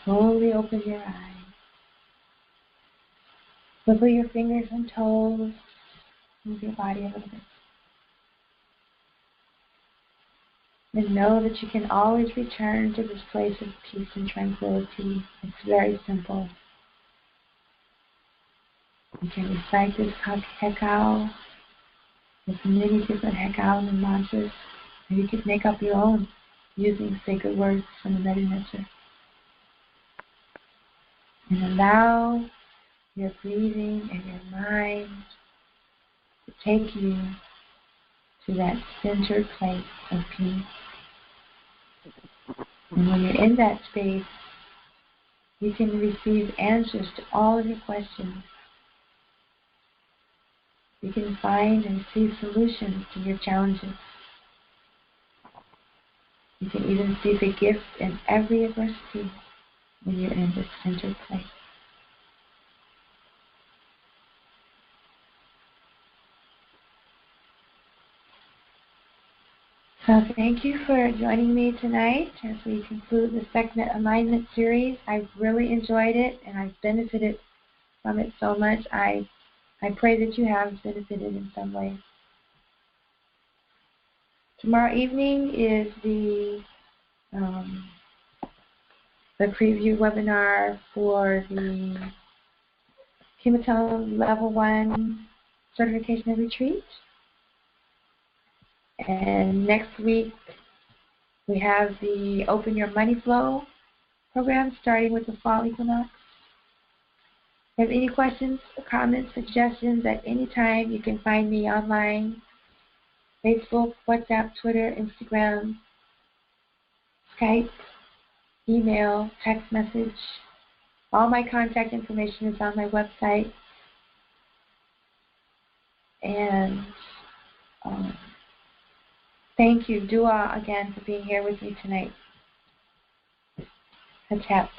Slowly open your eyes. Wiggle your fingers and toes. Move your body a little bit. And know that you can always return to this place of peace and tranquility. It's very simple. You can recite this hekau. There's many different hekau and mantras. And you can make up your own using sacred words from the Medimenter. And allow your breathing and your mind to take you to that centered place of peace. And when you're in that space, you can receive answers to all of your questions. You can find and see solutions to your challenges. You can even see the gift in every adversity when you're in this centered place. So thank you for joining me tonight as we conclude the Sekhmet Alignment series. I've really enjoyed it and I've benefited from it so much. I pray that you have benefited in some way. Tomorrow evening is the preview webinar for the KemeTones Level 1 Certification and Retreat. And next week we have the Open Your Money Flow program starting with the fall equinox. If you have any questions, comments, suggestions at any time, you can find me online. Facebook, WhatsApp, Twitter, Instagram, Skype, email, text message. All my contact information is on my website. And thank you, Dua, again, for being here with me tonight. Hatep.